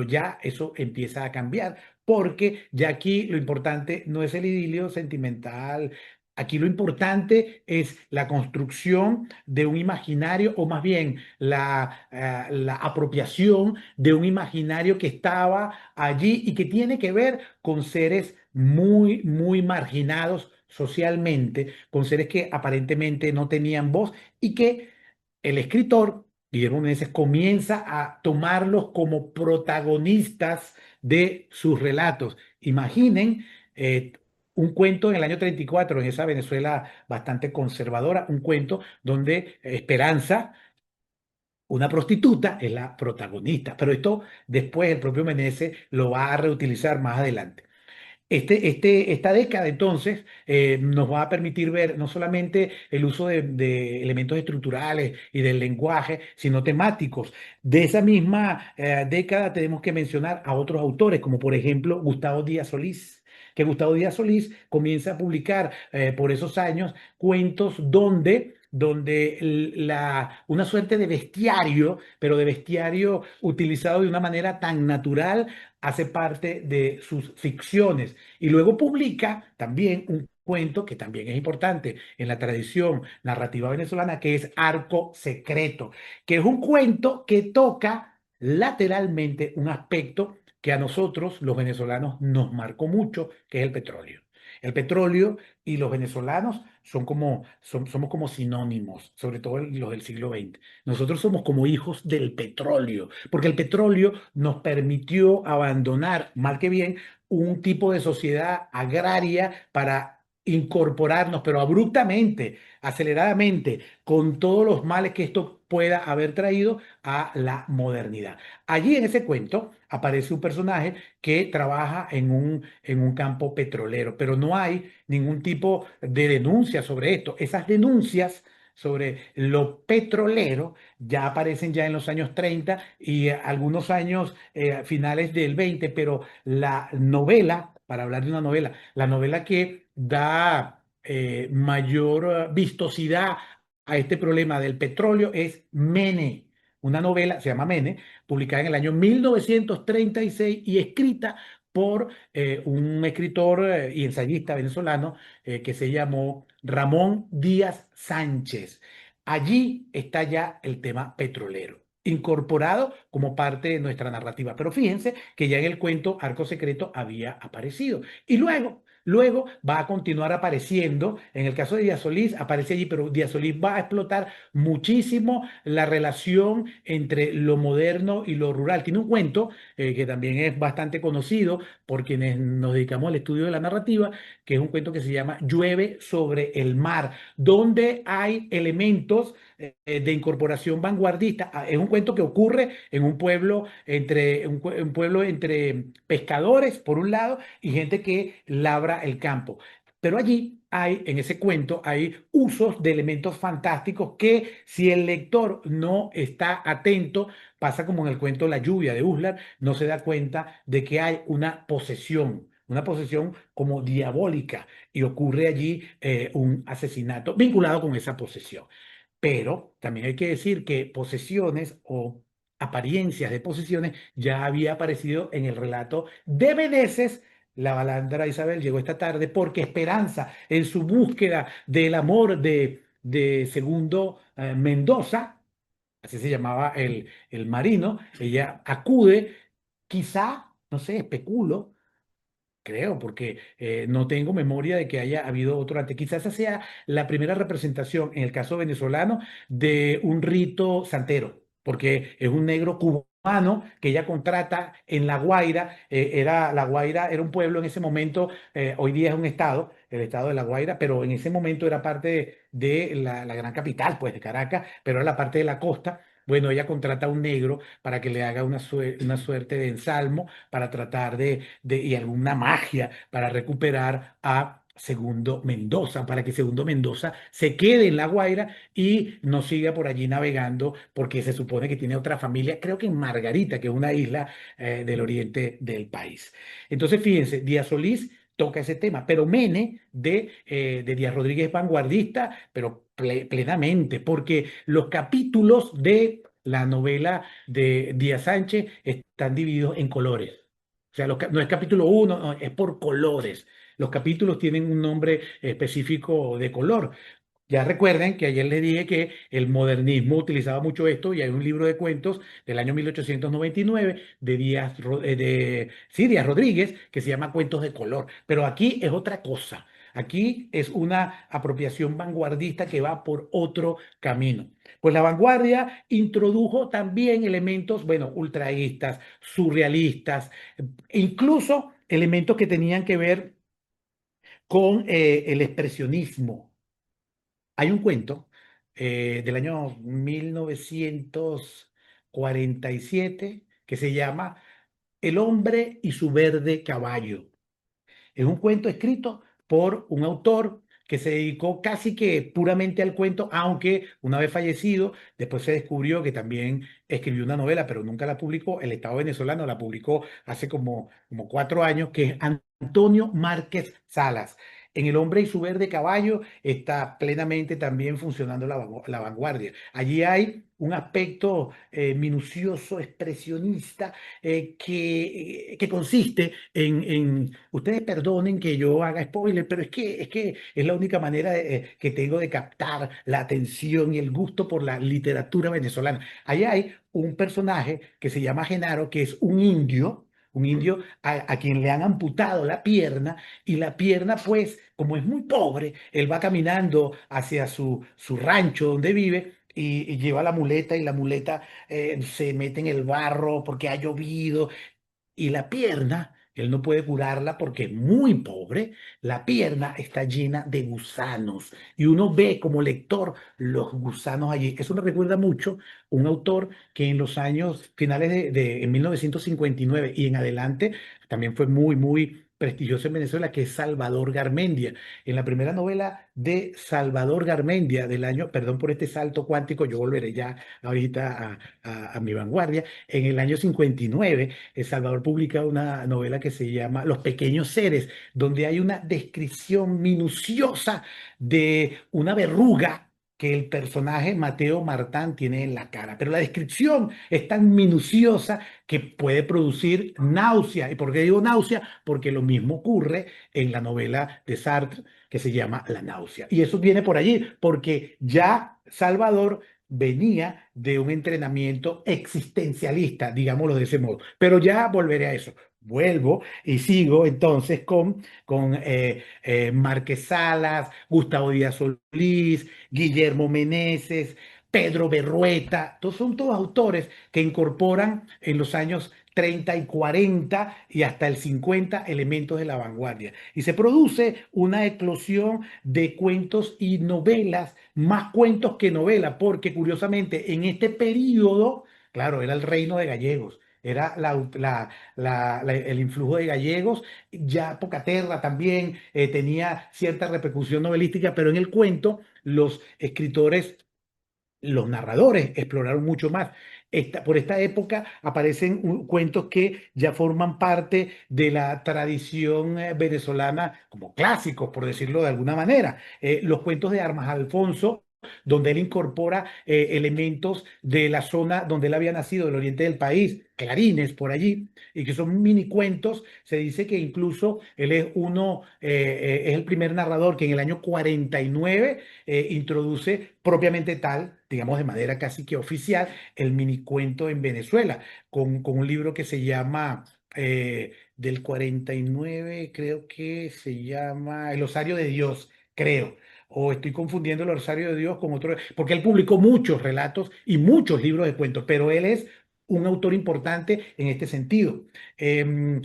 ya eso empieza a cambiar, porque ya aquí lo importante no es el idilio sentimental. Aquí lo importante es la construcción de un imaginario, o más bien la apropiación de un imaginario que estaba allí y que tiene que ver con seres muy, muy marginados socialmente, con seres que aparentemente no tenían voz y que el escritor Guillermo Meneses comienza a tomarlos como protagonistas de sus relatos. Imaginen un cuento en el año 34, en esa Venezuela bastante conservadora, un cuento donde Esperanza, una prostituta, es la protagonista. Pero esto después el propio Meneses lo va a reutilizar más adelante. Esta década entonces nos va a permitir ver no solamente el uso de elementos estructurales y del lenguaje, sino temáticos. De esa misma década tenemos que mencionar a otros autores, como por ejemplo Gustavo Díaz Solís, que Gustavo Díaz Solís comienza a publicar por esos años cuentos donde una suerte de bestiario, pero de bestiario utilizado de una manera tan natural, hace parte de sus ficciones. Y luego publica también un cuento que también es importante en la tradición narrativa venezolana, que es Arco Secreto, que es un cuento que toca lateralmente un aspecto que a nosotros, los venezolanos, nos marcó mucho, que es el petróleo. El petróleo y los venezolanos somos como sinónimos, sobre todo los del siglo XX. Nosotros somos como hijos del petróleo, porque el petróleo nos permitió abandonar, mal que bien, un tipo de sociedad agraria para incorporarnos, pero abruptamente, aceleradamente, con todos los males que esto pueda haber traído a la modernidad. Allí en ese cuento aparece un personaje que trabaja en un campo petrolero, pero no hay ningún tipo de denuncia sobre esto. Esas denuncias sobre lo petrolero ya aparecen ya en los años 30 y algunos años finales del 20, pero la novela, para hablar de una novela, la novela que da mayor vistosidad a este problema del petróleo es Mene, una novela, se llama Mene, publicada en el año 1936 y escrita por un escritor y ensayista venezolano que se llamó Ramón Díaz Sánchez. Allí está ya el tema petrolero incorporado como parte de nuestra narrativa. Pero fíjense que ya en el cuento Arco Secreto había aparecido. Y luego va a continuar apareciendo. En el caso de Díaz Solís, aparece allí, pero Díaz Solís va a explotar muchísimo la relación entre lo moderno y lo rural. Tiene un cuento que también es bastante conocido por quienes nos dedicamos al estudio de la narrativa, que es un cuento que se llama Llueve sobre el mar, donde hay elementos de incorporación vanguardista. Es un cuento que ocurre en un pueblo un pueblo entre pescadores, por un lado, y gente que labra el campo. Pero allí hay, en ese cuento, hay usos de elementos fantásticos que si el lector no está atento, pasa como en el cuento La lluvia de Uslar, no se da cuenta de que hay una posesión como diabólica, y ocurre allí un asesinato vinculado con esa posesión. Pero también hay que decir que posesiones o apariencias de posesiones ya había aparecido en el relato de Meneses. La balandra Isabel llegó esta tarde porque Esperanza, en su búsqueda del amor de Segundo Mendoza, así se llamaba el marino, ella acude, quizá, no sé, especulo, creo, porque no tengo memoria de que haya habido otro antes. Quizás esa sea la primera representación, en el caso venezolano, de un rito santero, porque es un negro cubano que ella contrata en La Guaira. La Guaira era un pueblo en ese momento, hoy día es un estado, el estado de La Guaira, pero en ese momento era parte de la gran capital, pues, de Caracas, pero era la parte de la costa. Bueno, ella contrata a un negro para que le haga una suerte de ensalmo para tratar y alguna magia para recuperar a Segundo Mendoza, para que Segundo Mendoza se quede en La Guaira y no siga por allí navegando, porque se supone que tiene otra familia, creo que en Margarita, que es una isla del oriente del país. Entonces, fíjense, Díaz Solís toca ese tema, pero Mene de Díaz Rodríguez es vanguardista, pero plenamente, porque los capítulos de la novela de Díaz Sánchez están divididos en colores. O sea, no es capítulo uno, no, es por colores. Los capítulos tienen un nombre específico de color. Ya recuerden que ayer les dije que el modernismo utilizaba mucho esto y hay un libro de cuentos del año 1899 de Díaz Rodríguez que se llama Cuentos de color. Pero aquí es otra cosa. Aquí es una apropiación vanguardista que va por otro camino. Pues la vanguardia introdujo también elementos, bueno, ultraístas, surrealistas, incluso elementos que tenían que ver con el expresionismo. Hay un cuento del año 1947 que se llama El hombre y su verde caballo. Es un cuento escrito por un autor que se dedicó casi que puramente al cuento, aunque una vez fallecido, después se descubrió que también escribió una novela, pero nunca la publicó. El Estado venezolano la publicó hace como 4 años, que es Antonio Márquez Salas. En El hombre y su verde caballo está plenamente también funcionando la vanguardia. Allí hay un aspecto minucioso, expresionista, que consiste ustedes perdonen que yo haga spoiler, pero es que es la única manera que tengo de captar la atención y el gusto por la literatura venezolana. Allá hay un personaje que se llama Genaro, que es un indio a quien le han amputado la pierna, y la pierna, pues, como es muy pobre, él va caminando hacia su rancho donde vive y lleva la muleta, y la muleta se mete en el barro porque ha llovido, y la pierna Él no puede curarla porque es muy pobre. La pierna está llena de gusanos y uno ve como lector los gusanos allí. Eso me recuerda mucho un autor que en los años finales en 1959 y en adelante también fue muy, muy prestigioso en Venezuela, que es Salvador Garmendia. En la primera novela de Salvador Garmendia del año, perdón por este salto cuántico, yo volveré ya ahorita a mi vanguardia, en el año 59, El Salvador publica una novela que se llama Los Pequeños Seres, donde hay una descripción minuciosa de una verruga que el personaje Mateo Martán tiene en la cara. Pero la descripción es tan minuciosa que puede producir náusea. ¿Y por qué digo náusea? Porque lo mismo ocurre en la novela de Sartre que se llama La náusea. Y eso viene por allí, porque ya Salvador venía de un entrenamiento existencialista, digámoslo de ese modo. Pero ya volveré a eso. Vuelvo y sigo entonces con Márquez Salas, Gustavo Díaz Solís, Guillermo Meneses, Pedro Berrueta. Son todos autores que incorporan en los años 30 y 40 y hasta el 50 elementos de la vanguardia. Y se produce una eclosión de cuentos y novelas, más cuentos que novelas, porque curiosamente en este periodo, claro, era el reino de gallegos. Era el influjo de gallegos, ya Pocaterra también tenía cierta repercusión novelística, pero en el cuento los escritores, los narradores exploraron mucho más. Por esta época aparecen cuentos que ya forman parte de la tradición venezolana como clásicos, por decirlo de alguna manera. Los cuentos de Armas Alfonso, donde él incorpora elementos de la zona donde él había nacido, del oriente del país, clarines por allí, y que son mini cuentos. Se dice que incluso él es el primer narrador que en el año 49 introduce propiamente tal, digamos de manera casi que oficial, el minicuento en Venezuela, con un libro que se llama del 49, creo que se llama El Osario de Dios, creo. O estoy confundiendo el Osario de Dios con otro, porque él publicó muchos relatos y muchos libros de cuentos, pero él es un autor importante en este sentido. Em,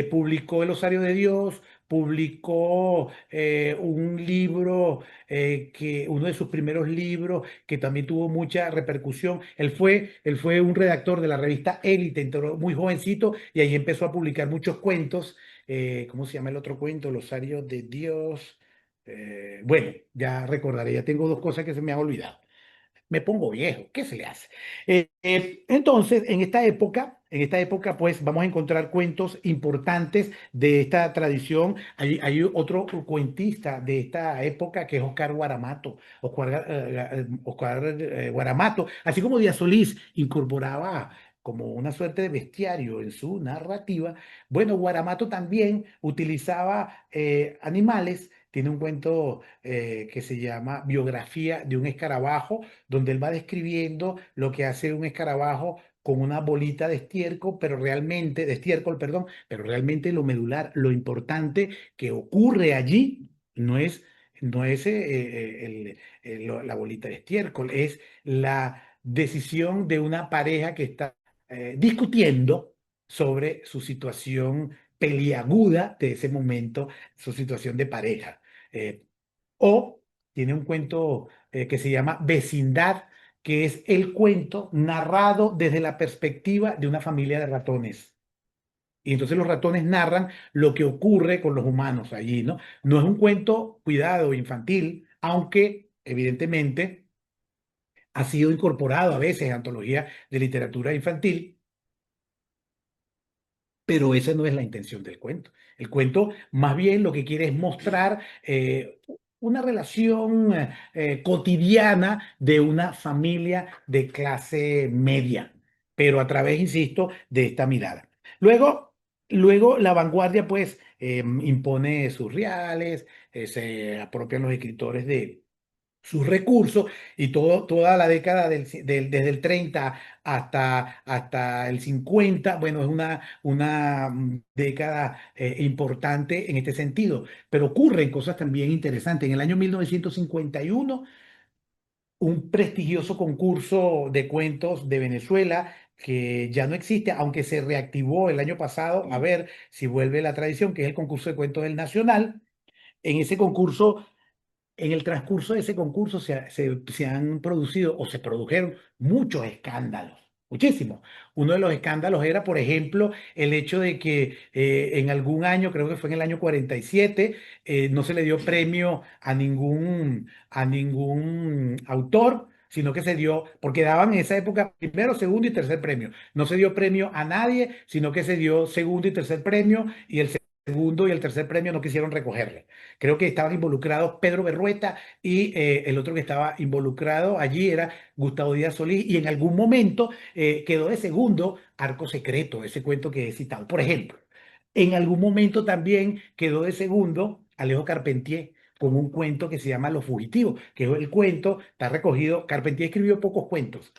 Publicó El Osario de Dios, publicó un libro uno de sus primeros libros que también tuvo mucha repercusión. Él fue un redactor de la revista Élite, entró muy jovencito y ahí empezó a publicar muchos cuentos. ¿Cómo se llama el otro cuento? El Osario de Dios. Bueno, ya recordaré, ya tengo dos cosas que se me han olvidado. Me pongo viejo, ¿qué se le hace? Entonces, en esta época, pues vamos a encontrar cuentos importantes de esta tradición. Hay otro cuentista de esta época que es Oscar Guaramato. Oscar Guaramato, así como Díaz Solís incorporaba como una suerte de bestiario en su narrativa. Bueno, Guaramato también utilizaba animales. Tiene un cuento que se llama Biografía de un escarabajo, donde él va describiendo lo que hace un escarabajo con una bolita de estiércol, perdón, pero realmente lo medular, lo importante que ocurre allí no es la bolita de estiércol, es la decisión de una pareja que está discutiendo sobre su situación peliaguda de ese momento, su situación de pareja. Eh, o tiene un cuento que se llama Vecindad, que es el cuento narrado desde la perspectiva de una familia de ratones. Y entonces los ratones narran lo que ocurre con los humanos allí, ¿no? No es un cuento, cuidado, infantil, aunque evidentemente ha sido incorporado a veces a antología de literatura infantil, pero esa no es la intención del cuento. El cuento más bien lo que quiere es mostrar una relación cotidiana de una familia de clase media, pero a través, insisto, de esta mirada. Luego la vanguardia pues impone sus reales, se apropian los escritores de sus recursos y toda la década desde el 30 hasta el 50, bueno, es una década importante en este sentido, pero ocurren cosas también interesantes. En el año 1951 un prestigioso concurso de cuentos de Venezuela que ya no existe, aunque se reactivó el año pasado, a ver si vuelve la tradición, que es el concurso de cuentos del Nacional. En ese concurso, en el transcurso de ese concurso se han producido o se produjeron muchos escándalos, muchísimos. Uno de los escándalos era, por ejemplo, el hecho de que en algún año, creo que fue en el año 47, no se le dio premio a ningún autor, sino que se dio, porque daban en esa época primero, segundo y tercer premio. No se dio premio a nadie, sino que se dio segundo y tercer premio, y el segundo y el tercer premio no quisieron recogerle. Creo que estaban involucrados Pedro Berrueta y el otro que estaba involucrado allí era Gustavo Díaz Solís, y en algún momento quedó de segundo Arco Secreto, ese cuento que he citado. Por ejemplo, en algún momento también quedó de segundo Alejo Carpentier con un cuento que se llama Los Fugitivos, que es el cuento, está recogido. Carpentier escribió pocos cuentos.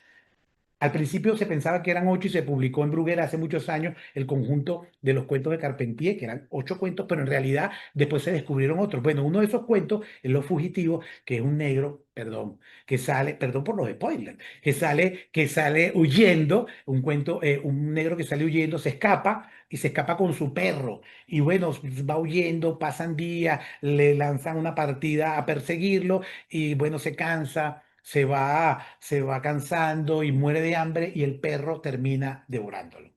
Al principio se pensaba que eran 8 y se publicó en Bruguera hace muchos años el conjunto de los cuentos de Carpentier, que eran 8 cuentos, pero en realidad después se descubrieron otros. Bueno, uno de esos cuentos es Los Fugitivos, que es un negro, perdón, que sale, perdón por los spoilers, que sale huyendo, un cuento, un negro que sale huyendo, se escapa y se escapa con su perro. Y bueno, va huyendo, pasan días, le lanzan una partida a perseguirlo y bueno, se cansa, se va cansando y muere de hambre y el perro termina devorándolo,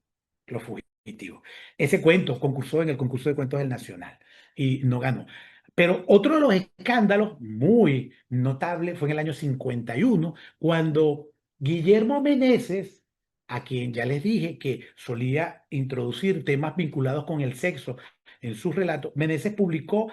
los fugitivos. Ese cuento concursó en el concurso de cuentos del Nacional y no ganó. Pero otro de los escándalos muy notable fue en el año 51, cuando Guillermo Meneses, a quien ya les dije que solía introducir temas vinculados con el sexo en sus relatos, Meneses publicó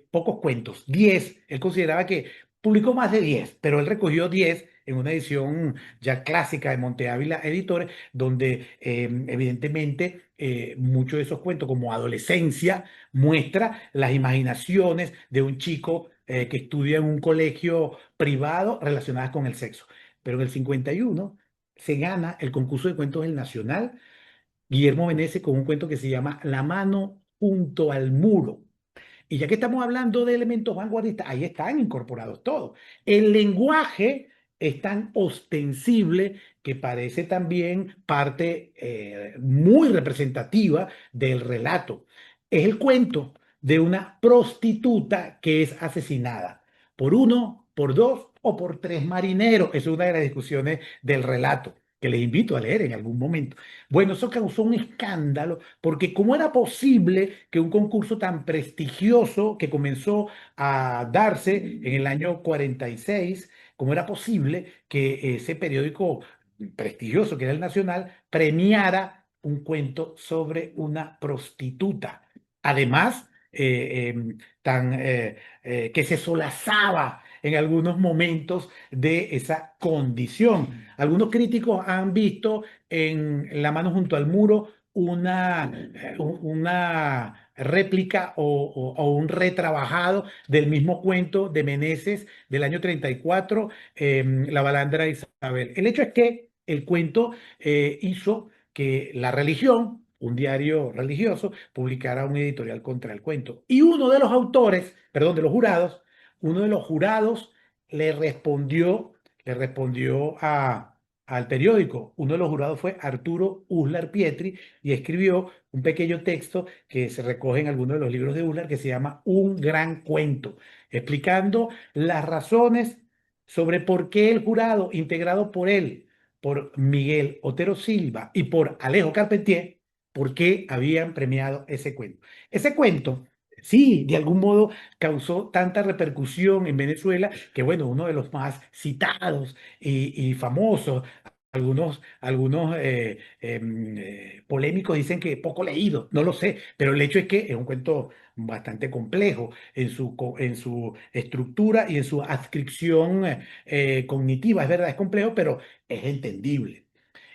pocos cuentos, 10. Él consideraba que publicó más de 10, pero él recogió 10 en una edición ya clásica de Monte Ávila Editores, donde evidentemente muchos de esos cuentos, como Adolescencia, muestra las imaginaciones de un chico que estudia en un colegio privado relacionadas con el sexo. Pero en el 51 se gana el concurso de cuentos del Nacional, Guillermo Meneses, con un cuento que se llama La mano junto al muro. Y ya que estamos hablando de elementos vanguardistas, ahí están incorporados todos. El lenguaje es tan ostensible que parece también parte muy representativa del relato. Es el cuento de una prostituta que es asesinada por uno, por dos o por tres marineros. Esa es una de las discusiones del relato, que les invito a leer en algún momento. Bueno, eso causó un escándalo porque ¿cómo era posible que un concurso tan prestigioso que comenzó a darse en el año 46, cómo era posible que ese periódico prestigioso que era el Nacional premiara un cuento sobre una prostituta? Además, que se solazaba en algunos momentos de esa condición. Algunos críticos han visto en La mano junto al muro una réplica o un retrabajado del mismo cuento de Meneses del año 34, La balandra de Isabel. El hecho es que el cuento hizo que La Religión, un diario religioso, publicara un editorial contra el cuento. Y uno de los autores, perdón, de los jurados, uno de los jurados le respondió al periódico. Uno de los jurados fue Arturo Uslar Pietri y escribió un pequeño texto que se recoge en algunos de los libros de Uslar que se llama Un gran cuento, explicando las razones sobre por qué el jurado, integrado por él, por Miguel Otero Silva y por Alejo Carpentier, por qué habían premiado ese cuento. Ese cuento, sí, de algún modo causó tanta repercusión en Venezuela que, bueno, uno de los más citados y famosos, algunos polémicos dicen que poco leído, no lo sé, pero el hecho es que es un cuento bastante complejo en su estructura y en su adscripción cognitiva. Es verdad, es complejo, pero es entendible.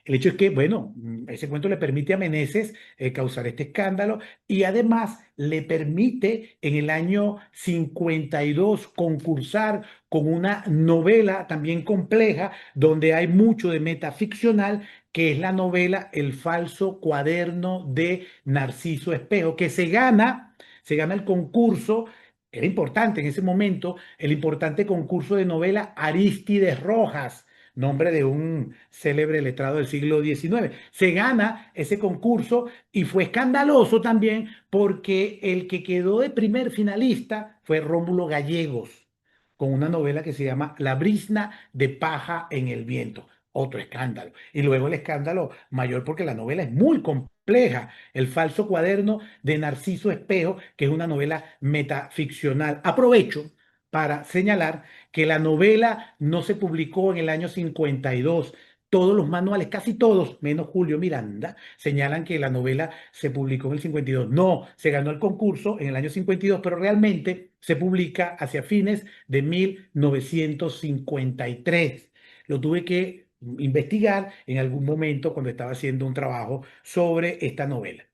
El hecho es que, bueno, ese cuento le permite a Meneses causar este escándalo y además le permite en el año 52 concursar con una novela también compleja donde hay mucho de metaficcional, que es la novela El falso cuaderno de Narciso Espejo, que se gana el concurso. Era importante en ese momento el importante concurso de novela Arístides Rojas, nombre de un célebre letrado del siglo XIX. Se gana ese concurso y fue escandaloso también porque el que quedó de primer finalista fue Rómulo Gallegos, con una novela que se llama La brizna de paja en el viento. Otro escándalo. Y luego el escándalo mayor porque la novela es muy compleja. El falso cuaderno de Narciso Espejo, que es una novela metaficcional. Aprovecho para señalar que la novela no se publicó en el año 52. Todos los manuales, casi todos, menos Julio Miranda, señalan que la novela se publicó en el 52. No, se ganó el concurso en el año 52, pero realmente se publica hacia fines de 1953. Lo tuve que investigar en algún momento cuando estaba haciendo un trabajo sobre esta novela.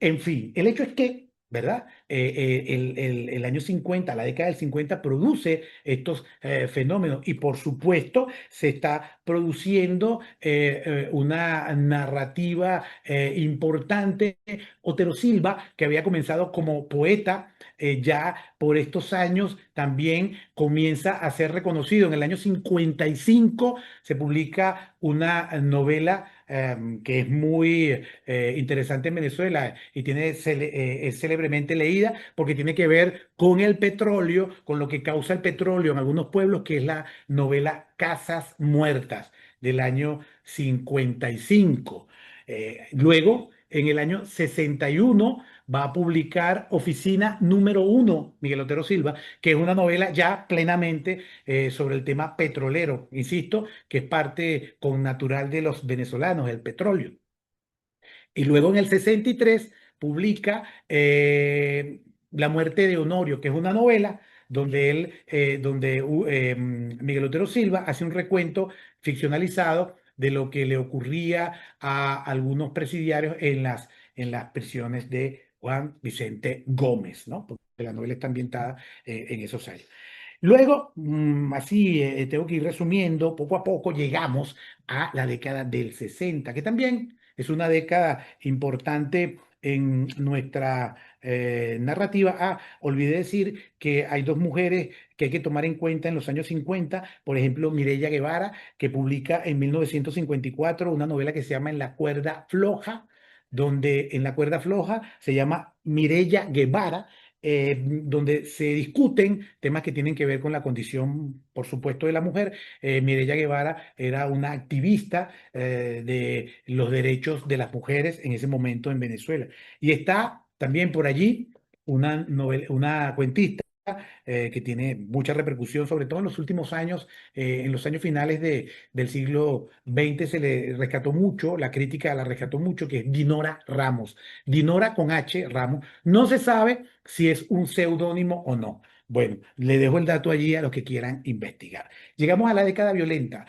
En fin, el hecho es que, ¿verdad? El año 50, la década del 50 produce estos fenómenos y por supuesto se está produciendo una narrativa importante. Otero Silva, que había comenzado como poeta, ya por estos años también comienza a ser reconocido. En el año 55 se publica una novela que es muy interesante en Venezuela y es célebremente leída porque tiene que ver con el petróleo, con lo que causa el petróleo en algunos pueblos, que es la novela Casas Muertas del año 55. Luego, en el año 61, va a publicar Oficina número uno, Miguel Otero Silva, que es una novela ya plenamente sobre el tema petrolero, insisto, que es parte connatural de los venezolanos, el petróleo. Y luego en el 63 publica La muerte de Honorio, que es una novela donde Miguel Otero Silva hace un recuento ficcionalizado de lo que le ocurría a algunos presidiarios en las prisiones de Juan Vicente Gómez, ¿no? Porque la novela está ambientada en esos años. Luego, así tengo que ir resumiendo, poco a poco llegamos a la década del 60, que también es una década importante en nuestra narrativa. Olvidé decir que hay dos mujeres que hay que tomar en cuenta en los años 50, por ejemplo, Mireya Guevara, que publica en 1954 una novela que se llama En la cuerda floja, donde en la cuerda floja se llama Mireya Guevara, donde se discuten temas que tienen que ver con la condición, por supuesto, de la mujer. Mireya Guevara era una activista de los derechos de las mujeres en ese momento en Venezuela. Y está también por allí una cuentista que tiene mucha repercusión, sobre todo en los últimos años, en los años finales del siglo XX se le rescató mucho, la crítica la rescató mucho, que es Dinora Ramos. Dinora con H, Ramos. No se sabe si es un seudónimo o no. Bueno, le dejo el dato allí a los que quieran investigar. Llegamos a la década violenta,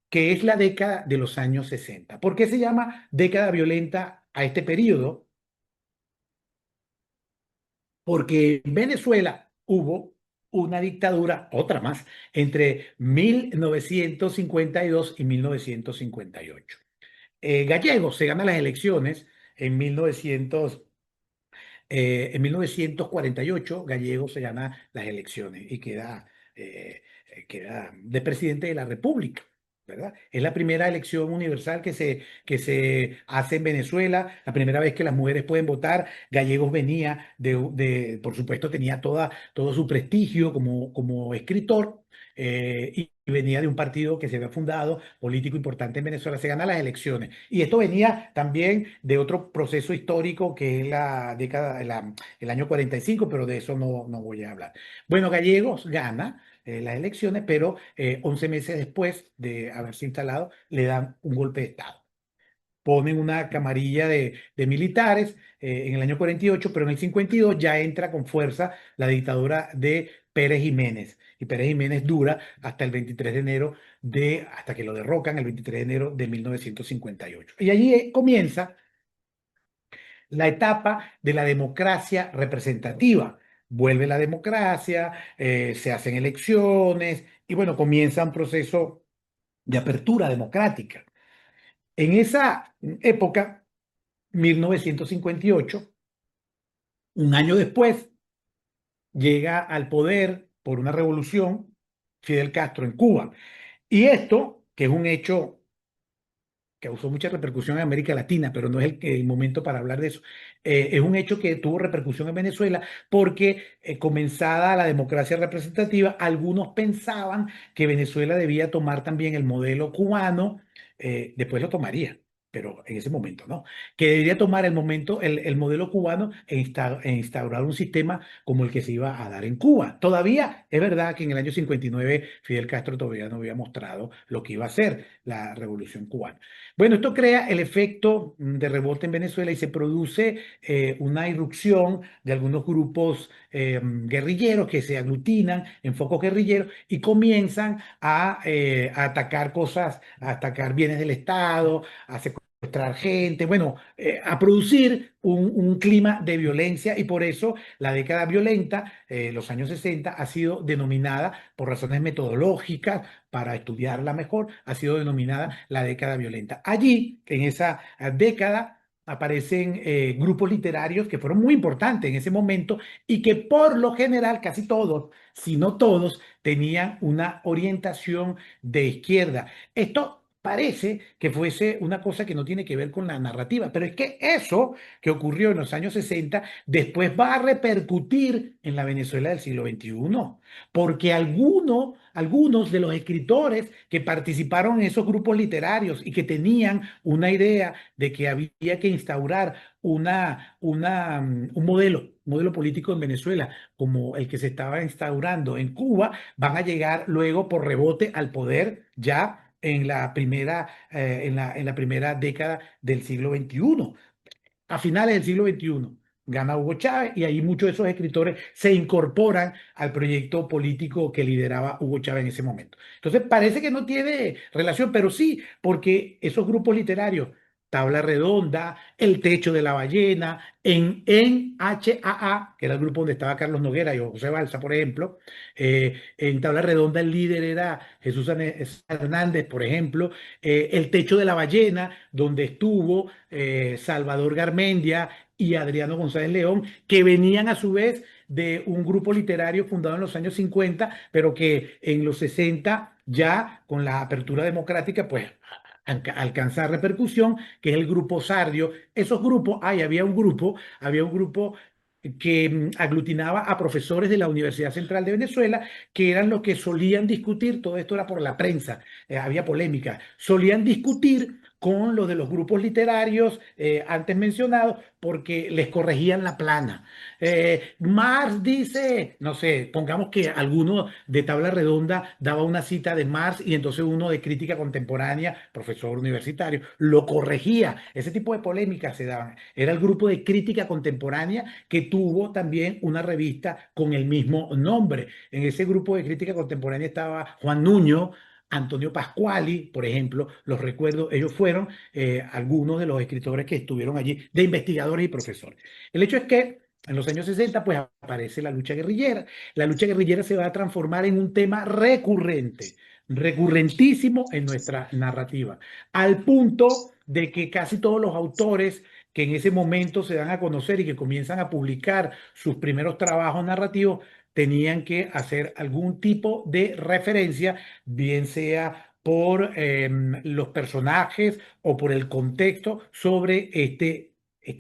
que es la década de los años 60. ¿Por qué se llama década violenta a este periodo? Porque en Venezuela hubo una dictadura, otra más, entre 1952 y 1958. Gallegos se gana las elecciones en 1948. Gallegos se gana las elecciones y queda de presidente de la República, ¿verdad? Es la primera elección universal que se hace en Venezuela, la primera vez que las mujeres pueden votar. Gallegos venía por supuesto, tenía todo su prestigio como escritor, y venía de un partido que se había fundado, político importante en Venezuela. Se gana las elecciones. Y esto venía también de otro proceso histórico que es la década, el año 45, pero de eso no voy a hablar. Bueno, Gallegos gana las elecciones, pero 11 meses después de haberse instalado, le dan un golpe de Estado. Ponen una camarilla de militares en el año 48, pero en el 52 ya entra con fuerza la dictadura de Pérez Jiménez. Y Pérez Jiménez dura hasta el 23 de enero hasta que lo derrocan el 23 de enero de 1958. Y allí comienza la etapa de la democracia representativa. Vuelve la democracia, se hacen elecciones y bueno, comienza un proceso de apertura democrática. En esa época, 1958, un año después, llega al poder por una revolución Fidel Castro en Cuba. Y esto que es un hecho causó mucha repercusión en América Latina, pero no es el momento para hablar de eso. Es un hecho que tuvo repercusión en Venezuela porque comenzada la democracia representativa, algunos pensaban que Venezuela debía tomar también el modelo cubano, después lo tomaría. Pero en ese momento no, que debería tomar el modelo cubano e instaurar un sistema como el que se iba a dar en Cuba. Todavía es verdad que en el año 59 Fidel Castro todavía no había mostrado lo que iba a ser la revolución cubana. Bueno, esto crea el efecto de rebote en Venezuela y se produce una irrupción de algunos grupos guerrilleros que se aglutinan en focos guerrilleros y comienzan a atacar cosas, a atacar bienes del Estado, a secuestrar gente, bueno, a producir un clima de violencia y por eso la década violenta, los años 60, ha sido denominada por razones metodológicas, para estudiarla mejor, ha sido denominada la década violenta. Allí, en esa década, aparecen grupos literarios que fueron muy importantes en ese momento y que por lo general, casi todos, si no todos, tenían una orientación de izquierda. Esto parece que fuese una cosa que no tiene que ver con la narrativa, pero es que eso que ocurrió en los años 60 después va a repercutir en la Venezuela del siglo XXI, porque algunos de los escritores que participaron en esos grupos literarios y que tenían una idea de que había que instaurar un modelo político en Venezuela como el que se estaba instaurando en Cuba, van a llegar luego por rebote al poder ya en la primera década del siglo XXI, a finales del siglo XXI. Gana Hugo Chávez y ahí muchos de esos escritores se incorporan al proyecto político que lideraba Hugo Chávez en ese momento. Entonces parece que no tiene relación, pero sí, porque esos grupos literarios, Tabla Redonda, El Techo de la Ballena, en HAA, que era el grupo donde estaba Carlos Noguera y José Balsa, por ejemplo, en Tabla Redonda el líder era Jesús Hernández, por ejemplo, El Techo de la Ballena, donde estuvo Salvador Garmendia y Adriano González León, que venían a su vez de un grupo literario fundado en los años 50, pero que en los 60 ya con la apertura democrática, pues alcanzar repercusión, que es el grupo Sardio. Esos grupos, había un grupo que aglutinaba a profesores de la Universidad Central de Venezuela, que eran los que solían discutir, todo esto era por la prensa, había polémica, solían discutir con los de los grupos literarios antes mencionados porque les corregían la plana. Marx dice, no sé, pongamos que alguno de tabla redonda daba una cita de Marx y entonces uno de crítica contemporánea, profesor universitario, lo corregía. Ese tipo de polémicas se daban. Era el grupo de crítica contemporánea que tuvo también una revista con el mismo nombre. En ese grupo de crítica contemporánea estaba Juan Nuño, Antonio Pascuali, por ejemplo, los recuerdo, ellos fueron algunos de los escritores que estuvieron allí, de investigadores y profesores. El hecho es que en los años 60, pues aparece la lucha guerrillera. La lucha guerrillera se va a transformar en un tema recurrente, recurrentísimo en nuestra narrativa, al punto de que casi todos los autores que en ese momento se dan a conocer y que comienzan a publicar sus primeros trabajos narrativos tenían que hacer algún tipo de referencia, bien sea por los personajes o por el contexto sobre este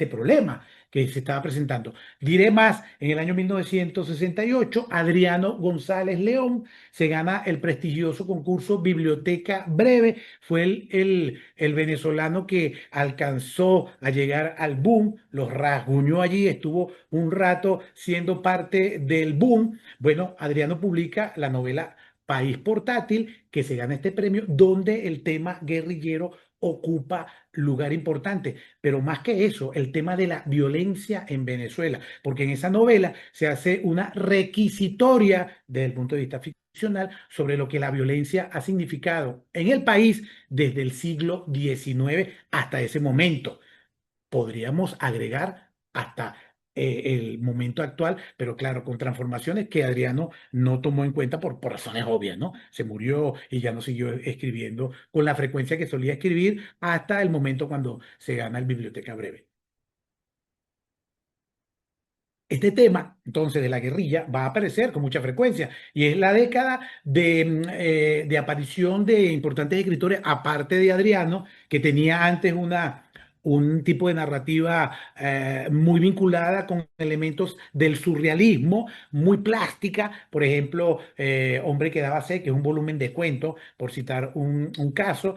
problema que se estaba presentando. Diré más, en el año 1968, Adriano González León se gana el prestigioso concurso Biblioteca Breve. Fue el venezolano que alcanzó a llegar al boom, los rasguñó allí, estuvo un rato siendo parte del boom. Bueno, Adriano publica la novela País Portátil, que se gana este premio, donde el tema guerrillero ocupa lugar importante, pero más que eso, el tema de la violencia en Venezuela, porque en esa novela se hace una requisitoria desde el punto de vista ficcional sobre lo que la violencia ha significado en el país desde el siglo XIX hasta ese momento. Podríamos agregar hasta el momento actual, pero claro, con transformaciones que Adriano no tomó en cuenta por razones obvias, ¿no? Se murió y ya no siguió escribiendo con la frecuencia que solía escribir hasta el momento cuando se gana el Biblioteca Breve. Este tema, entonces, de la guerrilla va a aparecer con mucha frecuencia y es la década de aparición de importantes escritores, aparte de Adriano, que tenía antes un tipo de narrativa muy vinculada con elementos del surrealismo, muy plástica, por ejemplo, Hombre que daba sed, que es un volumen de cuentos, por citar un caso,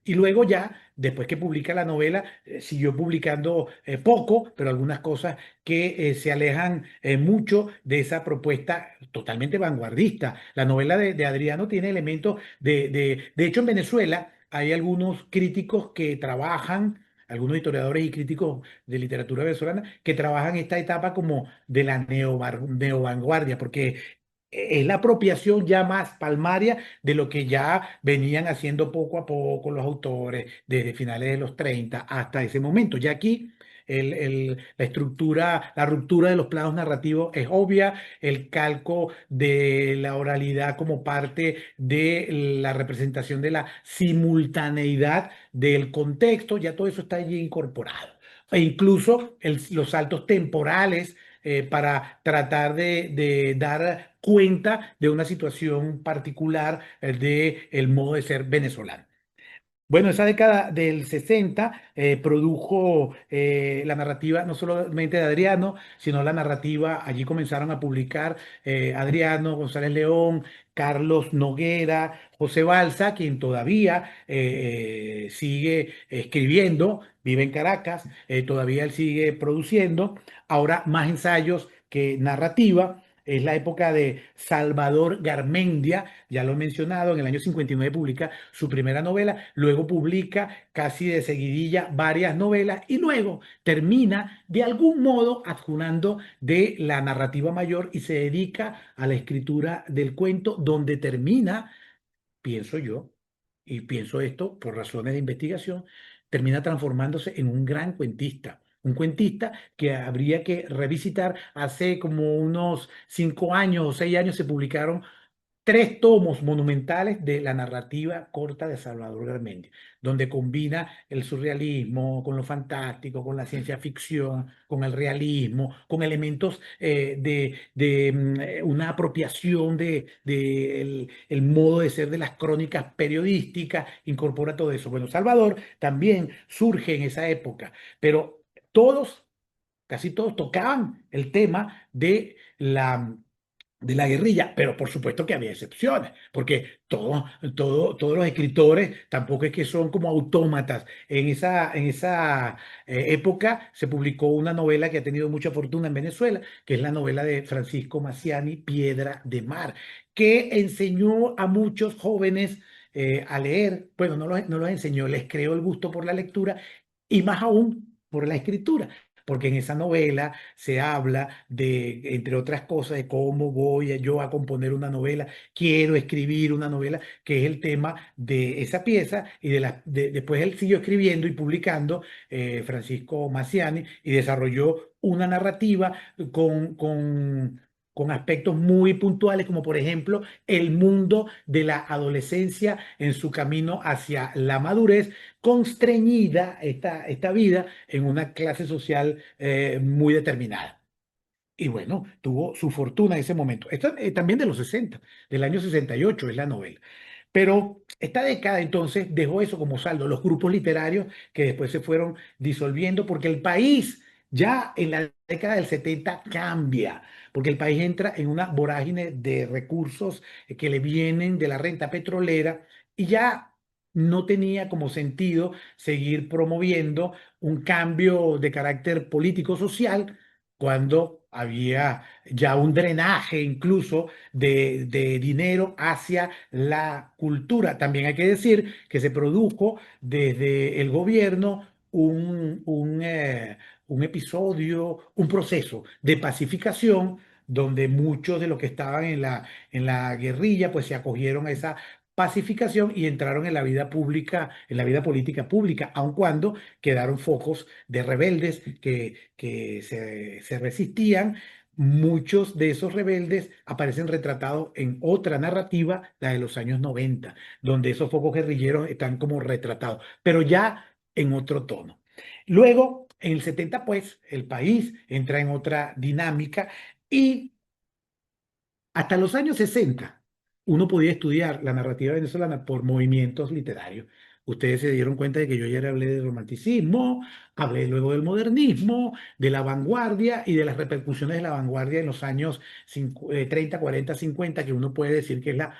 y luego ya, después que publica la novela, siguió publicando poco, pero algunas cosas que se alejan mucho de esa propuesta totalmente vanguardista. La novela de Adriano tiene elementos de hecho, en Venezuela hay algunos críticos que trabajan, algunos historiadores y críticos de literatura venezolana, que trabajan esta etapa como de la neovanguardia, porque es la apropiación ya más palmaria de lo que ya venían haciendo poco a poco los autores desde finales de los 30 hasta ese momento. Ya aquí la estructura, la ruptura de los planos narrativos es obvia, el calco de la oralidad como parte de la representación de la simultaneidad del contexto, ya todo eso está allí incorporado. E incluso los saltos temporales para tratar de dar cuenta de una situación particular del modo de ser venezolano. Bueno, esa década del 60 produjo la narrativa no solamente de Adriano, sino la narrativa, allí comenzaron a publicar Adriano, González León, Carlos Noguera, José Balsa, quien todavía sigue escribiendo, vive en Caracas, todavía él sigue produciendo, ahora más ensayos que narrativa. Es la época de Salvador Garmendia, ya lo he mencionado, en el año 59 publica su primera novela, luego publica casi de seguidilla varias novelas y luego termina de algún modo adjunando de la narrativa mayor y se dedica a la escritura del cuento, donde termina, pienso yo, y pienso esto por razones de investigación, termina transformándose en un gran cuentista. Un cuentista que habría que revisitar. Hace como unos 5 años o 6 años se publicaron 3 tomos monumentales de la narrativa corta de Salvador Garmendia, donde combina el surrealismo con lo fantástico, con la ciencia ficción, con el realismo, con elementos de una apropiación de el modo de ser de las crónicas periodísticas, incorpora todo eso. Bueno, Salvador también surge en esa época, pero todos, casi todos tocaban el tema de la guerrilla, pero por supuesto que había excepciones, porque todos los escritores tampoco es que son como autómatas. En esa época se publicó una novela que ha tenido mucha fortuna en Venezuela, que es la novela de Francisco Maciani, Piedra de Mar, que enseñó a muchos jóvenes a leer. Bueno, no los enseñó, les creó el gusto por la lectura y más aún por la escritura, porque en esa novela se habla de, entre otras cosas, de cómo voy yo a componer una novela, quiero escribir una novela, que es el tema de esa pieza, y después él siguió escribiendo y publicando, Francisco Maciani, y desarrolló una narrativa con aspectos muy puntuales, como por ejemplo el mundo de la adolescencia en su camino hacia la madurez, constreñida esta vida en una clase social muy determinada. Y bueno, tuvo su fortuna en ese momento. Esto también de los 60, del año 68 es la novela. Pero esta década entonces dejó eso como saldo, los grupos literarios que después se fueron disolviendo, porque el país ya en la década del 70 cambia, porque el país entra en una vorágine de recursos que le vienen de la renta petrolera y ya no tenía como sentido seguir promoviendo un cambio de carácter político-social cuando había ya un drenaje incluso de dinero hacia la cultura. También hay que decir que se produjo desde el gobierno un episodio, un proceso de pacificación donde muchos de los que estaban en la guerrilla pues se acogieron a esa pacificación y entraron en la vida pública, en la vida política pública, aun cuando quedaron focos de rebeldes que se resistían. Muchos de esos rebeldes aparecen retratados en otra narrativa, la de los años 90, donde esos focos guerrilleros están como retratados, pero ya en otro tono. Luego, En el 70, pues, el país entra en otra dinámica y hasta los años 60, uno podía estudiar la narrativa venezolana por movimientos literarios. Ustedes se dieron cuenta de que yo ayer hablé del romanticismo, hablé luego del modernismo, de la vanguardia y de las repercusiones de la vanguardia en los años 30, 40, 50, que uno puede decir que es la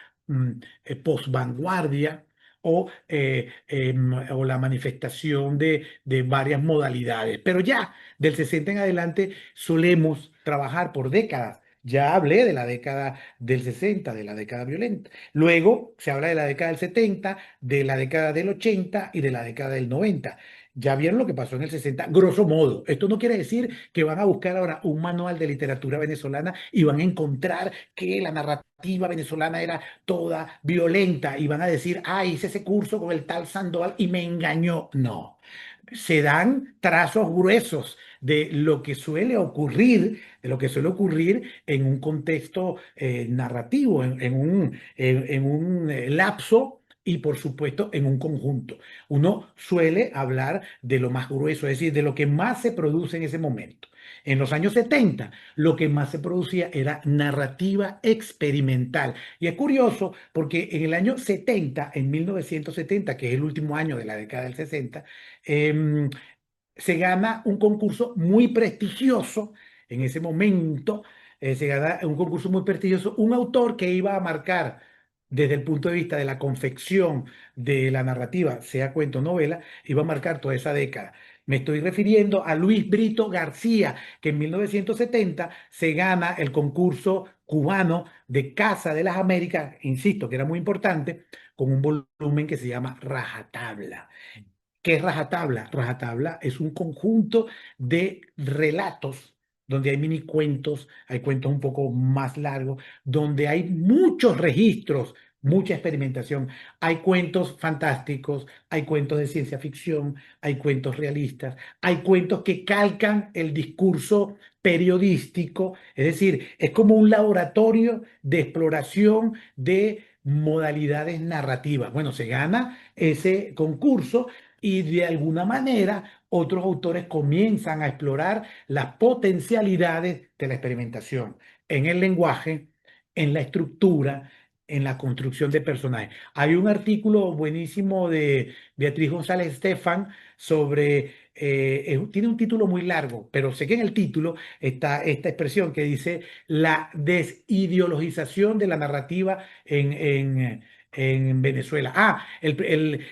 posvanguardia o la manifestación de varias modalidades. Pero ya del 60 en adelante solemos trabajar por décadas. Ya hablé de la década del 60, de la década violenta. Luego se habla de la década del 70, de la década del 80 y de la década del 90. Ya vieron lo que pasó en el 60, grosso modo. Esto no quiere decir que van a buscar ahora un manual de literatura venezolana y van a encontrar que la narrativa venezolana era toda violenta y van a decir, ah, hice ese curso con el tal Sandoval y me engañó. No, se dan trazos gruesos de lo que suele ocurrir, en un contexto narrativo, en un lapso y por supuesto en un conjunto. Uno suele hablar de lo más grueso, es decir, de lo que más se produce en ese momento. En los años 70, lo que más se producía era narrativa experimental. Y es curioso porque en el año 70, en 1970, que es el último año de la década del 60, em, se gana un concurso muy prestigioso en ese momento, se gana un concurso muy prestigioso, un autor que iba a marcar desde el punto de vista de la confección de la narrativa, sea cuento o novela, iba a marcar toda esa década. Me estoy refiriendo a Luis Brito García, que en 1970 se gana el concurso cubano de Casa de las Américas, insisto, que era muy importante, con un volumen que se llama Rajatabla. ¿Qué es Rajatabla? Rajatabla es un conjunto de relatos donde hay mini cuentos, hay cuentos un poco más largos, donde hay muchos registros, mucha experimentación. Hay cuentos fantásticos, hay cuentos de ciencia ficción, hay cuentos realistas, hay cuentos que calcan el discurso periodístico, es decir, es como un laboratorio de exploración de modalidades narrativas. Bueno, se gana ese concurso y de alguna manera otros autores comienzan a explorar las potencialidades de la experimentación en el lenguaje, en la estructura, en la construcción de personajes. Hay un artículo buenísimo de Beatriz González Estefan sobre, tiene un título muy largo, pero sé que en el título está esta expresión que dice la desideologización de la narrativa en Venezuela. Ah,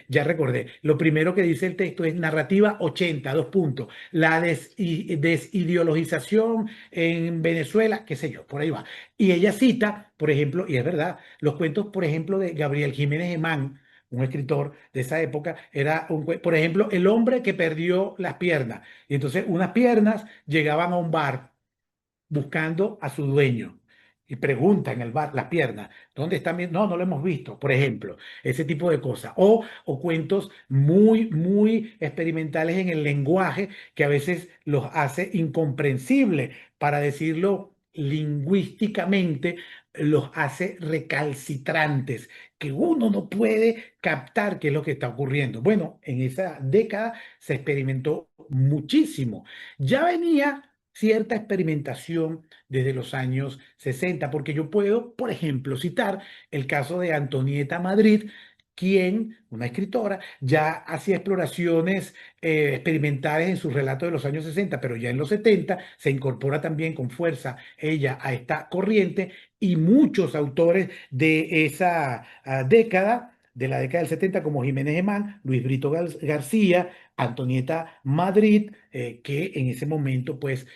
ya recordé. Lo primero que dice el texto es narrativa 80, dos puntos. La desideologización en Venezuela, qué sé yo, por ahí va. Y ella cita, por ejemplo, y es verdad, los cuentos, por ejemplo, de Gabriel Jiménez Emán, un escritor de esa época, por ejemplo, el hombre que perdió las piernas. Y entonces unas piernas llegaban a un bar buscando a su dueño. Y pregunta en el bar, las piernas, ¿dónde están? No, no lo hemos visto, por ejemplo, ese tipo de cosas. O cuentos muy, muy experimentales en el lenguaje que a veces los hace incomprensibles, para decirlo lingüísticamente, los hace recalcitrantes, que uno no puede captar qué es lo que está ocurriendo. Bueno, en esa década se experimentó muchísimo. Ya venía cierta experimentación desde los años 60, porque yo puedo, por ejemplo, citar el caso de Antonieta Madrid, quien, una escritora, ya hacía exploraciones experimentales en sus relatos de los años 60, pero ya en los 70 se incorpora también con fuerza ella a esta corriente y muchos autores de esa década, de la década del 70, como Jiménez Emán, Luis Brito García, Antonieta Madrid, que en ese momento pues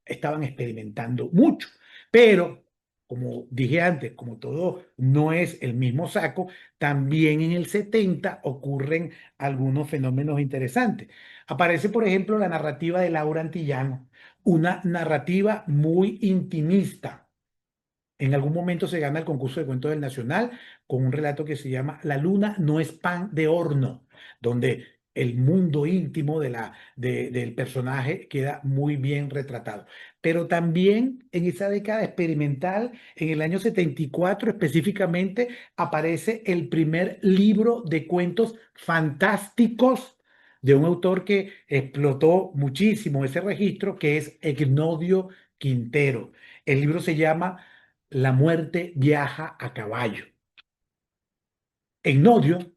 estaban experimentando mucho. Pero, como dije antes, como todo no es el mismo saco, también en el 70 ocurren algunos fenómenos interesantes. Aparece, por ejemplo, la narrativa de Laura Antillano, una narrativa muy intimista. En algún momento se gana el concurso de cuentos del Nacional con un relato que se llama La luna no es pan de horno, donde el mundo íntimo del personaje queda muy bien retratado. Pero también en esa década experimental, en el año 74 específicamente, aparece el primer libro de cuentos fantásticos de un autor que explotó muchísimo ese registro, que es Egnodio Quintero. El libro se llama La muerte viaja a caballo. Egnodio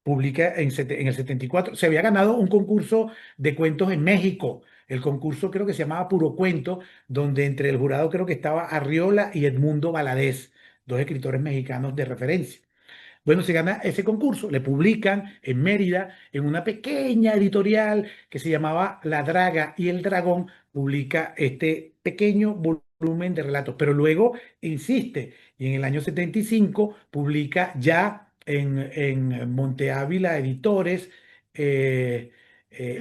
publica en el 74, se había ganado un concurso de cuentos en México. El concurso creo que se llamaba Puro Cuento, donde entre el jurado creo que estaba Arriola y Edmundo Valadez, dos escritores mexicanos de referencia. Bueno, se gana ese concurso, le publican en Mérida, en una pequeña editorial que se llamaba La Draga y el Dragón, publica este pequeño volumen de relatos, pero luego insiste y en el año 75 publica ya en Monte Ávila Editores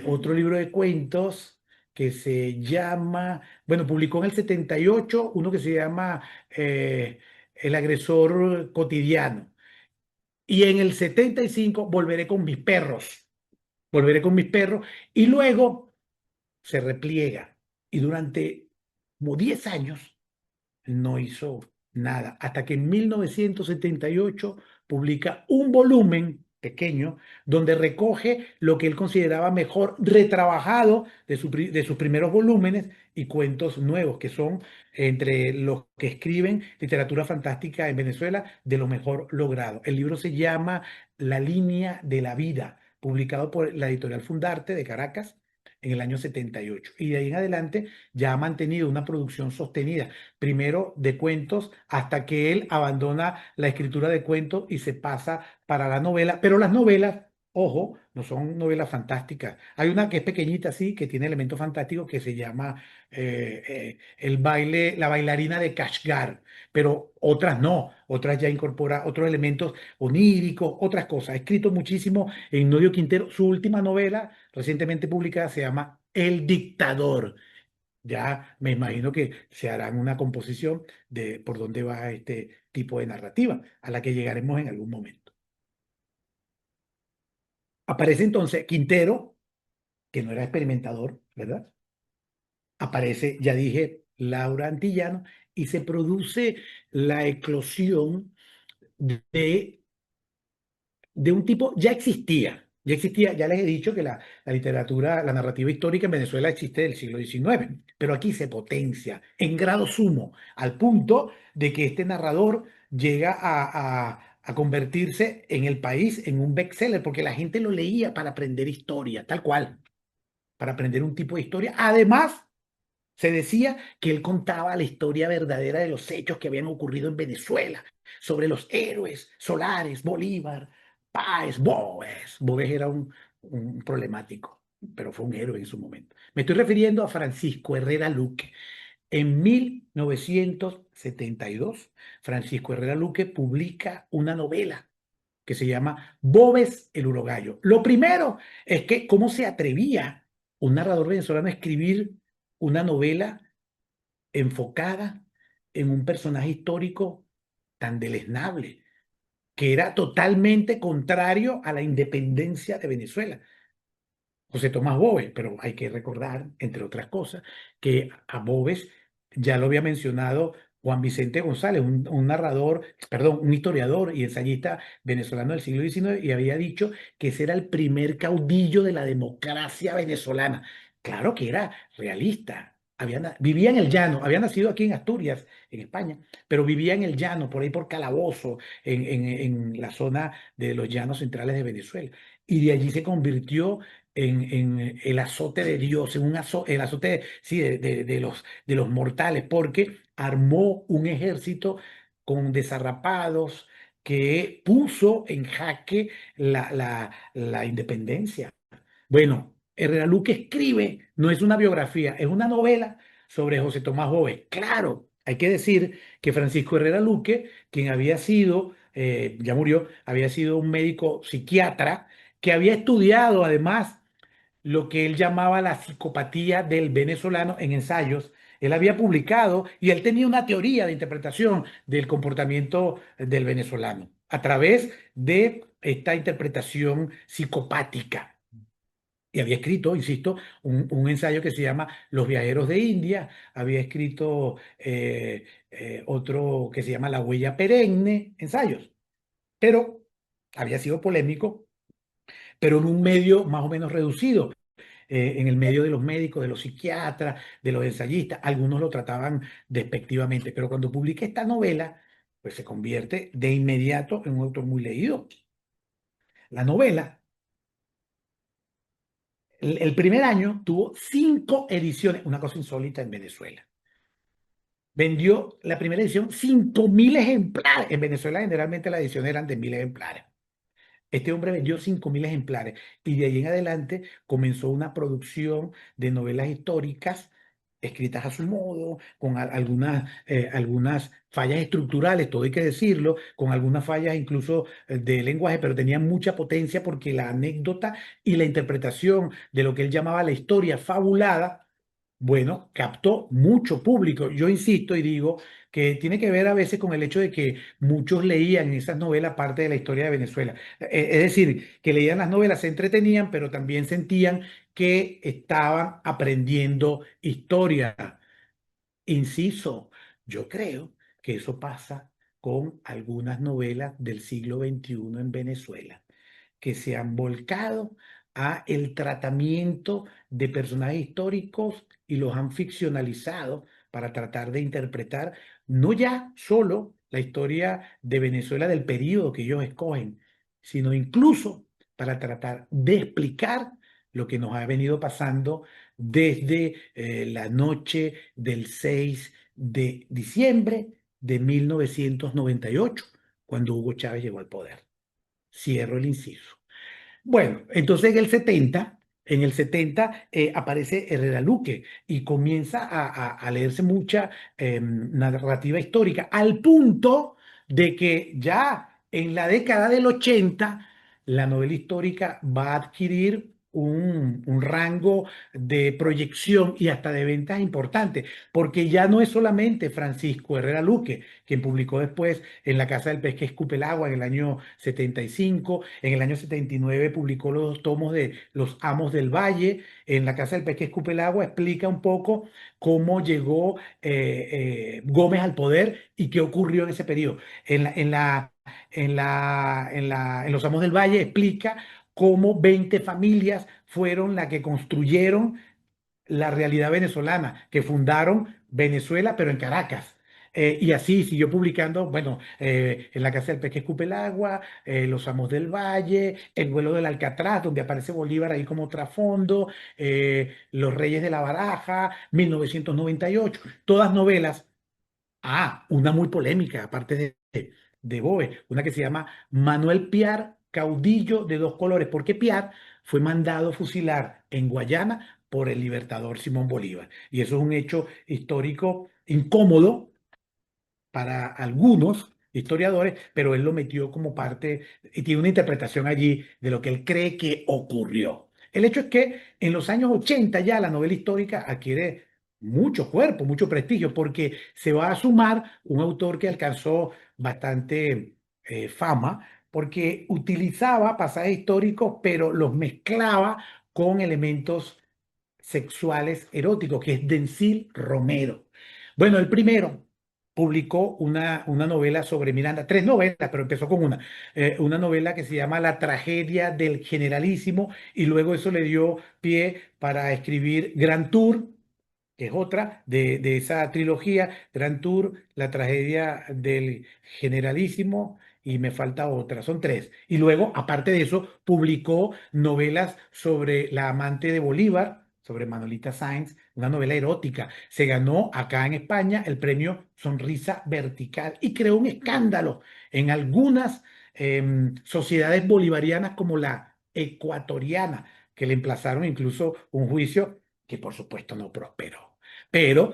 otro libro de cuentos que se llama, bueno, publicó en el 78 uno que se llama El agresor cotidiano. Y en el 75 volveré con mis perros, y luego se repliega. Y durante como 10 años no hizo nada, hasta que en 1978 publica un volumen pequeño donde recoge lo que él consideraba mejor retrabajado de sus primeros volúmenes y cuentos nuevos, que son entre los que escriben literatura fantástica en Venezuela de lo mejor logrado. El libro se llama La línea de la vida, publicado por la editorial Fundarte de Caracas en el año 78. Y de ahí en adelante ya ha mantenido una producción sostenida, primero de cuentos, hasta que él abandona la escritura de cuentos y se pasa para la novela. Pero las novelas, ojo, no son novelas fantásticas. Hay una que es pequeñita, sí, que tiene elementos fantásticos, que se llama El baile, la bailarina de Kashgar, pero otras no, otras ya incorpora otros elementos oníricos, otras cosas. Ha escrito muchísimo en Nodio Quintero. Su última novela, recientemente publicada, se llama El dictador. Ya me imagino que se harán una composición de por dónde va este tipo de narrativa, a la que llegaremos en algún momento. Aparece entonces Quintero, que no era experimentador, ¿verdad? Aparece, ya dije, Laura Antillano, y se produce la eclosión de un tipo, ya existía, ya les he dicho que la literatura, la narrativa histórica en Venezuela existe del siglo XIX, pero aquí se potencia en grado sumo, al punto de que este narrador llega a convertirse en el país en un bestseller, porque la gente lo leía para aprender historia, tal cual, para aprender un tipo de historia. Además, se decía que él contaba la historia verdadera de los hechos que habían ocurrido en Venezuela, sobre los héroes solares, Bolívar, Páez, Boves. Boves era un problemático, pero fue un héroe en su momento. Me estoy refiriendo a Francisco Herrera Luque. En 1972, Francisco Herrera Luque publica una novela que se llama Boves el Urogallo. Lo primero es que cómo se atrevía un narrador venezolano a escribir una novela enfocada en un personaje histórico tan deleznable, que era totalmente contrario a la independencia de Venezuela. José Tomás Boves, pero hay que recordar, entre otras cosas, que a Boves ya lo había mencionado Juan Vicente González, un narrador, perdón, un historiador y ensayista venezolano del siglo XIX, y había dicho que ese era el primer caudillo de la democracia venezolana. Claro que era realista. Vivía en el llano, había nacido aquí en Asturias, en España, pero vivía en el llano, por ahí por Calabozo, en la zona de los llanos centrales de Venezuela. Y de allí se convirtió en el azote de Dios, el azote sí, de los mortales, porque armó un ejército con desarrapados que puso en jaque la independencia. Bueno, Herrera Luque escribe, no es una biografía, es una novela sobre José Tomás Boves. Claro, hay que decir que Francisco Herrera Luque, quien había sido, ya murió, había sido un médico psiquiatra que había estudiado además lo que él llamaba la psicopatía del venezolano en ensayos. Él había publicado y él tenía una teoría de interpretación del comportamiento del venezolano a través de esta interpretación psicopática. Y había escrito, insisto, un ensayo que se llama Los viajeros de India, había escrito otro que se llama La huella perenne, ensayos, pero había sido polémico pero en un medio más o menos reducido, en el medio de los médicos, de los psiquiatras, de los ensayistas. Algunos lo trataban despectivamente, pero cuando publica esta novela, pues se convierte de inmediato en un autor muy leído. La novela, el primer año tuvo 5 ediciones, una cosa insólita en Venezuela. Vendió la primera edición 5.000 ejemplares. En Venezuela generalmente las ediciones eran de 1.000 ejemplares. Este hombre vendió 5.000 ejemplares y de ahí en adelante comenzó una producción de novelas históricas escritas a su modo, con algunas fallas estructurales, todo hay que decirlo, con algunas fallas incluso de lenguaje, pero tenía mucha potencia porque la anécdota y la interpretación de lo que él llamaba la historia fabulada, bueno, captó mucho público. Yo insisto y digo que tiene que ver a veces con el hecho de que muchos leían en esas novelas parte de la historia de Venezuela. Es decir, que leían las novelas, se entretenían, pero también sentían que estaban aprendiendo historia. Inciso, yo creo que eso pasa con algunas novelas del siglo XXI en Venezuela que se han volcado a el tratamiento de personajes históricos y los han ficcionalizado para tratar de interpretar no ya solo la historia de Venezuela del periodo que ellos escogen, sino incluso para tratar de explicar lo que nos ha venido pasando desde la noche del 6 de diciembre de 1998, cuando Hugo Chávez llegó al poder. Cierro el inciso. Bueno, entonces en el setenta aparece Herrera Luque y comienza a leerse mucha narrativa histórica, al punto de que ya en la década del 80 la novela histórica va a adquirir un rango de proyección y hasta de ventas importantes, porque ya no es solamente Francisco Herrera Luque, quien publicó después En la Casa del Pez que escupe el agua en el año 75. En el año 79 publicó los 2 tomos de Los Amos del Valle. En La Casa del Pez que escupe el agua explica un poco cómo llegó Gómez al poder y qué ocurrió en ese periodo. En Los Amos del Valle explica cómo 20 familias fueron las que construyeron la realidad venezolana, que fundaron Venezuela, pero en Caracas. Y así siguió publicando, bueno, En la Casa del Pez que escupe el agua, Los Amos del Valle, El vuelo del Alcatraz, donde aparece Bolívar ahí como trasfondo, Los Reyes de la Baraja, 1998, todas novelas. Una muy polémica, aparte de Boe, una que se llama Manuel Piar, caudillo de 2 colores, porque Piar fue mandado fusilar en Guayana por el libertador Simón Bolívar. Y eso es un hecho histórico incómodo para algunos historiadores, pero él lo metió como parte y tiene una interpretación allí de lo que él cree que ocurrió. El hecho es que en los años 80 ya la novela histórica adquiere mucho cuerpo, mucho prestigio, porque se va a sumar un autor que alcanzó bastante fama, porque utilizaba pasajes históricos, pero los mezclaba con elementos sexuales eróticos, que es Denzil Romero. Bueno, el primero publicó una novela sobre Miranda, 3 novelas, pero empezó con una novela que se llama La tragedia del generalísimo, y luego eso le dio pie para escribir Grand Tour, que es otra de esa trilogía, Grand Tour, La tragedia del generalísimo, y me falta otra, son 3. Y luego, aparte de eso, publicó novelas sobre la amante de Bolívar, sobre Manolita Sáenz, una novela erótica. Se ganó acá en España el premio Sonrisa Vertical y creó un escándalo en algunas sociedades bolivarianas como la ecuatoriana, que le emplazaron incluso un juicio que por supuesto no prosperó. Pero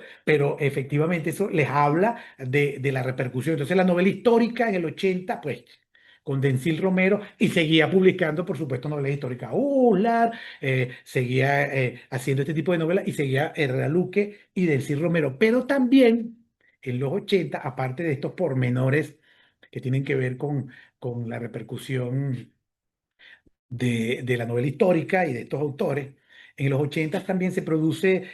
efectivamente eso les habla de la repercusión. Entonces la novela histórica en el 80, pues con Denzil Romero, y seguía publicando, por supuesto, novelas históricas. Seguía haciendo este tipo de novelas y seguía Herrera Luque y Denzil Romero. Pero también en los 80, aparte de estos pormenores que tienen que ver con la repercusión de la novela histórica y de estos autores, en los 80 también se produce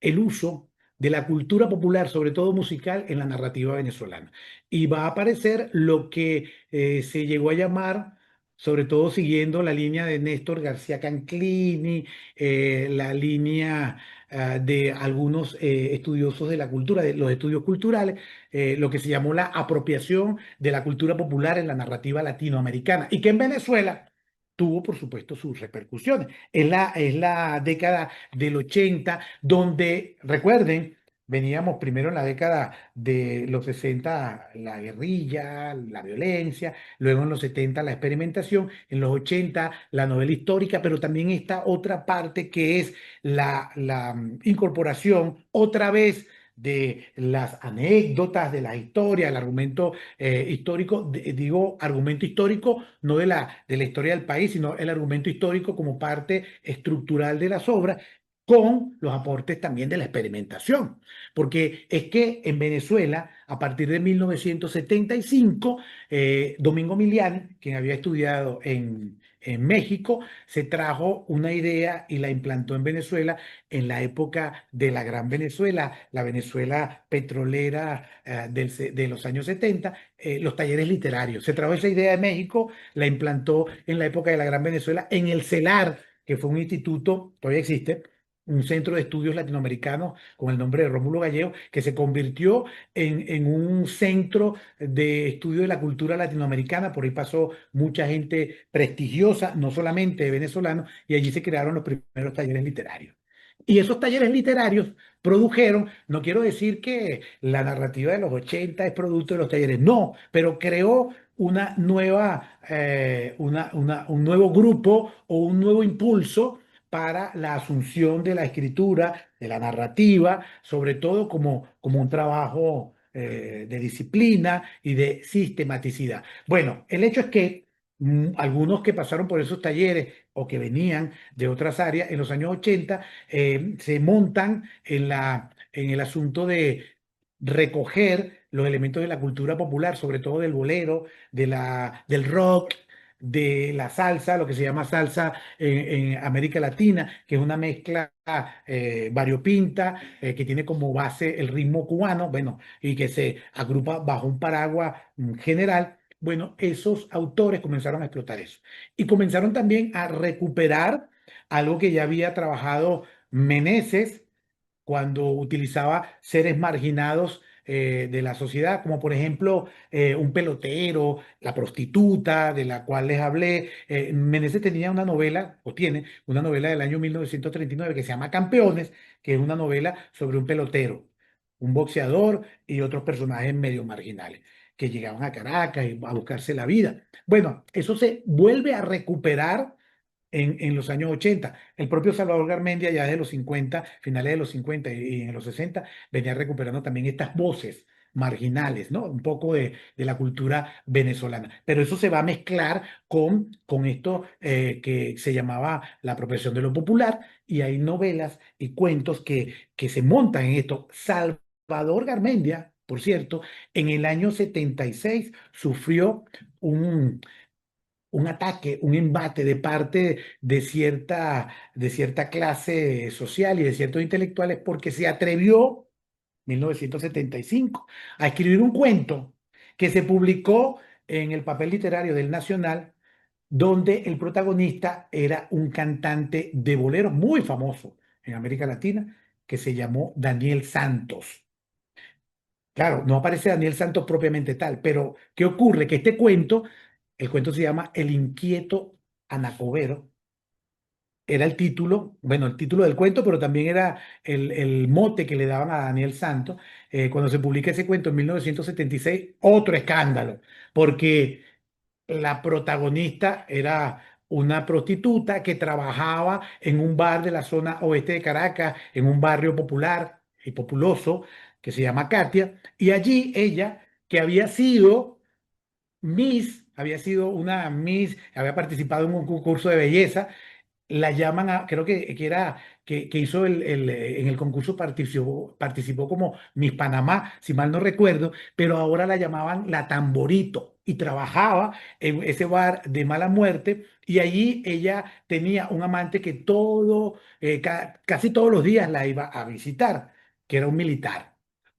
el uso de la cultura popular, sobre todo musical, en la narrativa venezolana. Y va a aparecer lo que se llegó a llamar sobre todo siguiendo la línea de Néstor García Canclini, la línea de algunos estudiosos de la cultura, de los estudios culturales, lo que se llamó la apropiación de la cultura popular en la narrativa latinoamericana, y que en Venezuela tuvo, por supuesto, sus repercusiones. Es la década del 80, donde, recuerden, veníamos primero en la década de los 60, la guerrilla, la violencia, luego en los 70 la experimentación, en los 80 la novela histórica, pero también esta otra parte que es la incorporación otra vez de las anécdotas, de la historia, el argumento histórico, digo argumento histórico no de la historia del país, sino el argumento histórico como parte estructural de las obras, con los aportes también de la experimentación. Porque es que en Venezuela, a partir de 1975, Domingo Milian, quien había estudiado en México, se trajo una idea y la implantó en Venezuela en la época de la Gran Venezuela, la Venezuela petrolera de los años 70, los talleres literarios. Se trajo esa idea de México, la implantó en la época de la Gran Venezuela en el CELAR, que fue un instituto, todavía existe, un centro de estudios latinoamericanos con el nombre de Rómulo Gallego, que se convirtió en un centro de estudio de la cultura latinoamericana. Por ahí pasó mucha gente prestigiosa, no solamente venezolanos, y allí se crearon los primeros talleres literarios. Y esos talleres literarios produjeron, no quiero decir que la narrativa de los 80 es producto de los talleres, no, pero creó una nueva, un nuevo grupo o un nuevo impulso para la asunción de la escritura, de la narrativa, sobre todo como un trabajo de disciplina y de sistematicidad. Bueno, el hecho es que algunos que pasaron por esos talleres o que venían de otras áreas en los años 80 se montan en el asunto de recoger los elementos de la cultura popular, sobre todo del bolero, del rock, de la salsa, lo que se llama salsa en América Latina, que es una mezcla variopinta, que tiene como base el ritmo cubano, bueno, y que se agrupa bajo un paraguas general. Bueno, esos autores comenzaron a explotar eso. Y comenzaron también a recuperar algo que ya había trabajado Meneses cuando utilizaba seres marginados de la sociedad, como por ejemplo un pelotero, la prostituta, de la cual les hablé. Meneses tenía una novela, o tiene una novela del año 1939 que se llama Campeones, que es una novela sobre un pelotero, un boxeador y otros personajes medio marginales que llegaban a Caracas y a buscarse la vida. Bueno, eso se vuelve a recuperar en los años 80. El propio Salvador Garmendia, ya desde los 50, finales de los 50 y en los 60, venía recuperando también estas voces marginales, ¿no? Un poco de la cultura venezolana. Pero eso se va a mezclar con esto que se llamaba la apropiación de lo popular, y hay novelas y cuentos que se montan en esto. Salvador Garmendia, por cierto, en el año 76 sufrió un un ataque, un embate de parte de cierta clase social y de ciertos intelectuales, porque se atrevió, 1975, a escribir un cuento que se publicó en el papel literario del Nacional, donde el protagonista era un cantante de boleros muy famoso en América Latina, que se llamó Daniel Santos. Claro, no aparece Daniel Santos propiamente tal, pero ¿qué ocurre? Que el cuento se llama El inquieto Anacobero, era el título, bueno, el título del cuento, pero también era el mote que le daban a Daniel Santos. Cuando se publica ese cuento en 1976, otro escándalo, porque la protagonista era una prostituta que trabajaba en un bar de la zona oeste de Caracas, en un barrio popular y populoso que se llama Katia, y allí ella, que había sido una Miss, había participado en un concurso de belleza, la llaman creo que hizo en el concurso participó como Miss Panamá, si mal no recuerdo, pero ahora la llamaban la Tamborito y trabajaba en ese bar de mala muerte, y allí ella tenía un amante que casi todos los días la iba a visitar, que era un militar.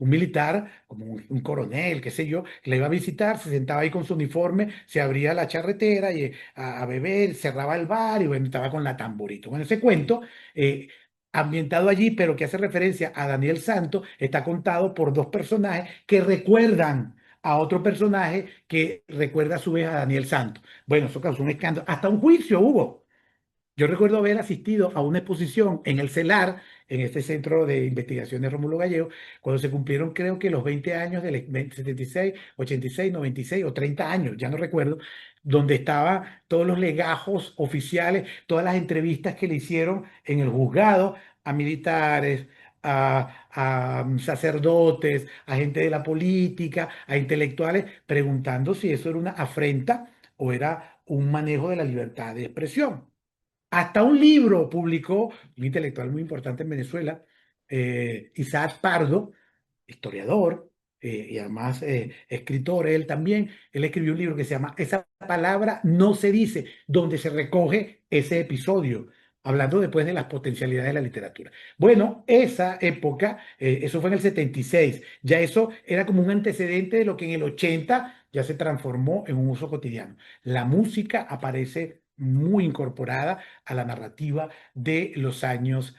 un militar, como un coronel, qué sé yo, que le iba a visitar, se sentaba ahí con su uniforme, se abría la charretera y a beber, cerraba el bar y bueno, estaba con la tamborito. Bueno, ese cuento, ambientado allí, pero que hace referencia a Daniel Santos, está contado por dos personajes que recuerdan a otro personaje que recuerda a su vez a Daniel Santos. Bueno, eso causó un escándalo. Hasta un juicio hubo. Yo recuerdo haber asistido a una exposición en el CELAR, en este Centro de Investigaciones Rómulo Gallego, cuando se cumplieron creo que los 20 años del 76, 86, 96 o 30 años, ya no recuerdo, donde estaban todos los legajos oficiales, todas las entrevistas que le hicieron en el juzgado a militares, a sacerdotes, a gente de la política, a intelectuales, preguntando si eso era una afrenta o era un manejo de la libertad de expresión. Hasta un libro publicó un intelectual muy importante en Venezuela, Isaac Pardo, historiador y además escritor, él también. Él escribió un libro que se llama Esa palabra no se dice, donde se recoge ese episodio, hablando después de las potencialidades de la literatura. Bueno, esa época, eso fue en el 76, ya eso era como un antecedente de lo que en el 80 ya se transformó en un uso cotidiano. La música aparece muy incorporada a la narrativa de los años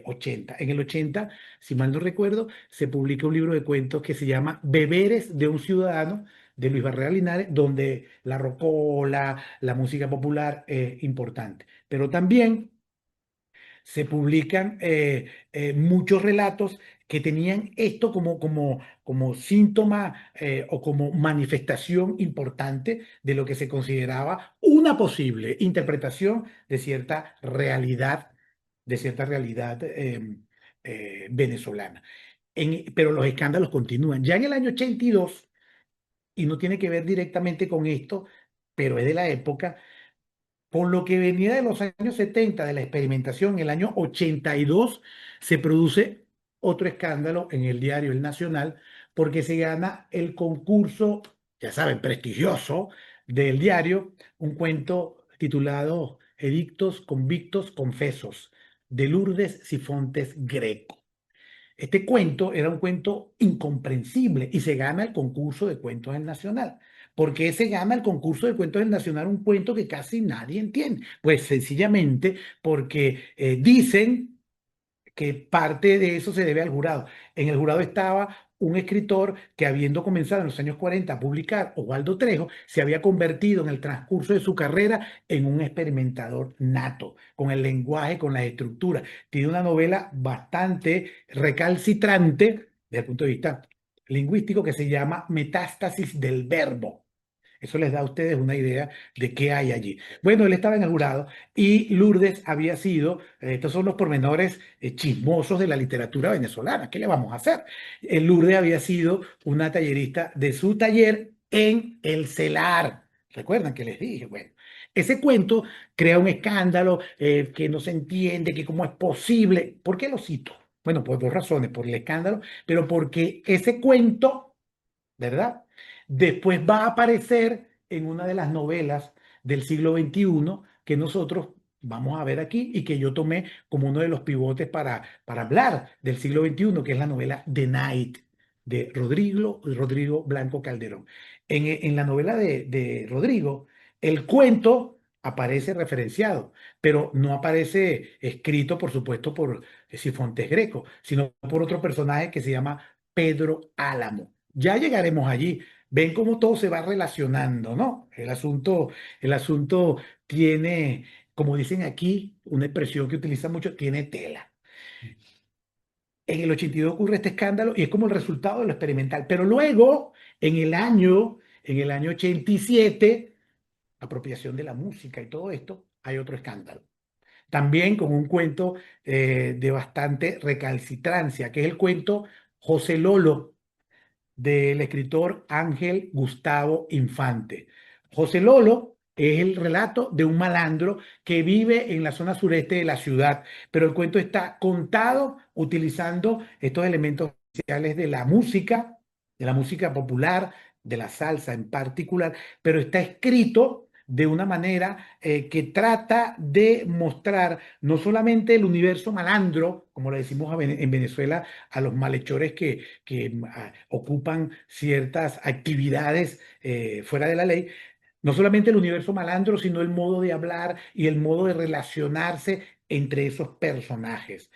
80. En el 80, si mal no recuerdo, se publica un libro de cuentos que se llama Beberes de un ciudadano, de Luis Barrera Linares, donde la rocola, la música popular es importante. Pero también se publican muchos relatos que tenían esto como síntoma o como manifestación importante de lo que se consideraba una posible interpretación de cierta realidad venezolana. Pero los escándalos continúan. Ya en el año 82, y no tiene que ver directamente con esto, pero es de la época, por lo que venía de los años 70 de la experimentación, en el año 82 se produce otro escándalo en el diario El Nacional, porque se gana el concurso, ya saben, prestigioso del diario, un cuento titulado Edictos, Convictos, Confesos, de Lourdes Sifontes Greco. Este cuento era un cuento incomprensible y se gana el concurso de cuentos del Nacional. ¿Por qué se gana el concurso de cuentos del Nacional un cuento que casi nadie entiende? Pues sencillamente porque dicen que parte de eso se debe al jurado. En el jurado estaba un escritor que, habiendo comenzado en los años 40 a publicar, Osvaldo Trejo, se había convertido en el transcurso de su carrera en un experimentador nato, con el lenguaje, con las estructuras. Tiene una novela bastante recalcitrante desde el punto de vista lingüístico que se llama Metástasis del Verbo. Eso les da a ustedes una idea de qué hay allí. Bueno, él estaba en el jurado y Lourdes había sido, estos son los pormenores chismosos de la literatura venezolana, ¿qué le vamos a hacer? Lourdes había sido una tallerista de su taller en el CELAR. ¿Recuerdan que les dije? Bueno, ese cuento crea un escándalo que no se entiende, que cómo es posible. ¿Por qué lo cito? Bueno, por dos razones, por el escándalo, pero porque ese cuento, ¿verdad? Después va a aparecer en una de las novelas del siglo XXI que nosotros vamos a ver aquí y que yo tomé como uno de los pivotes para hablar del siglo XXI, que es la novela The Night de Rodrigo Blanco Calderón. En la novela de Rodrigo, el cuento aparece referenciado, pero no aparece escrito, por supuesto, por Sifontes Greco, sino por otro personaje que se llama Pedro Álamo. Ya llegaremos allí. Ven cómo todo se va relacionando, ¿no? El asunto tiene, como dicen aquí, una expresión que utilizan mucho, tiene tela. En el 82 ocurre este escándalo y es como el resultado de lo experimental. Pero luego, en el año 87, apropiación de la música y todo esto, hay otro escándalo. También con un cuento de bastante recalcitrancia, que es el cuento José Lolo, del escritor Ángel Gustavo Infante. José Lolo es el relato de un malandro que vive en la zona sureste de la ciudad, pero el cuento está contado utilizando estos elementos esenciales de la música popular, de la salsa en particular, pero está escrito de una manera que trata de mostrar no solamente el universo malandro, como le decimos en Venezuela a los malhechores que ocupan ciertas actividades fuera de la ley, no solamente el universo malandro, sino el modo de hablar y el modo de relacionarse entre esos personajes.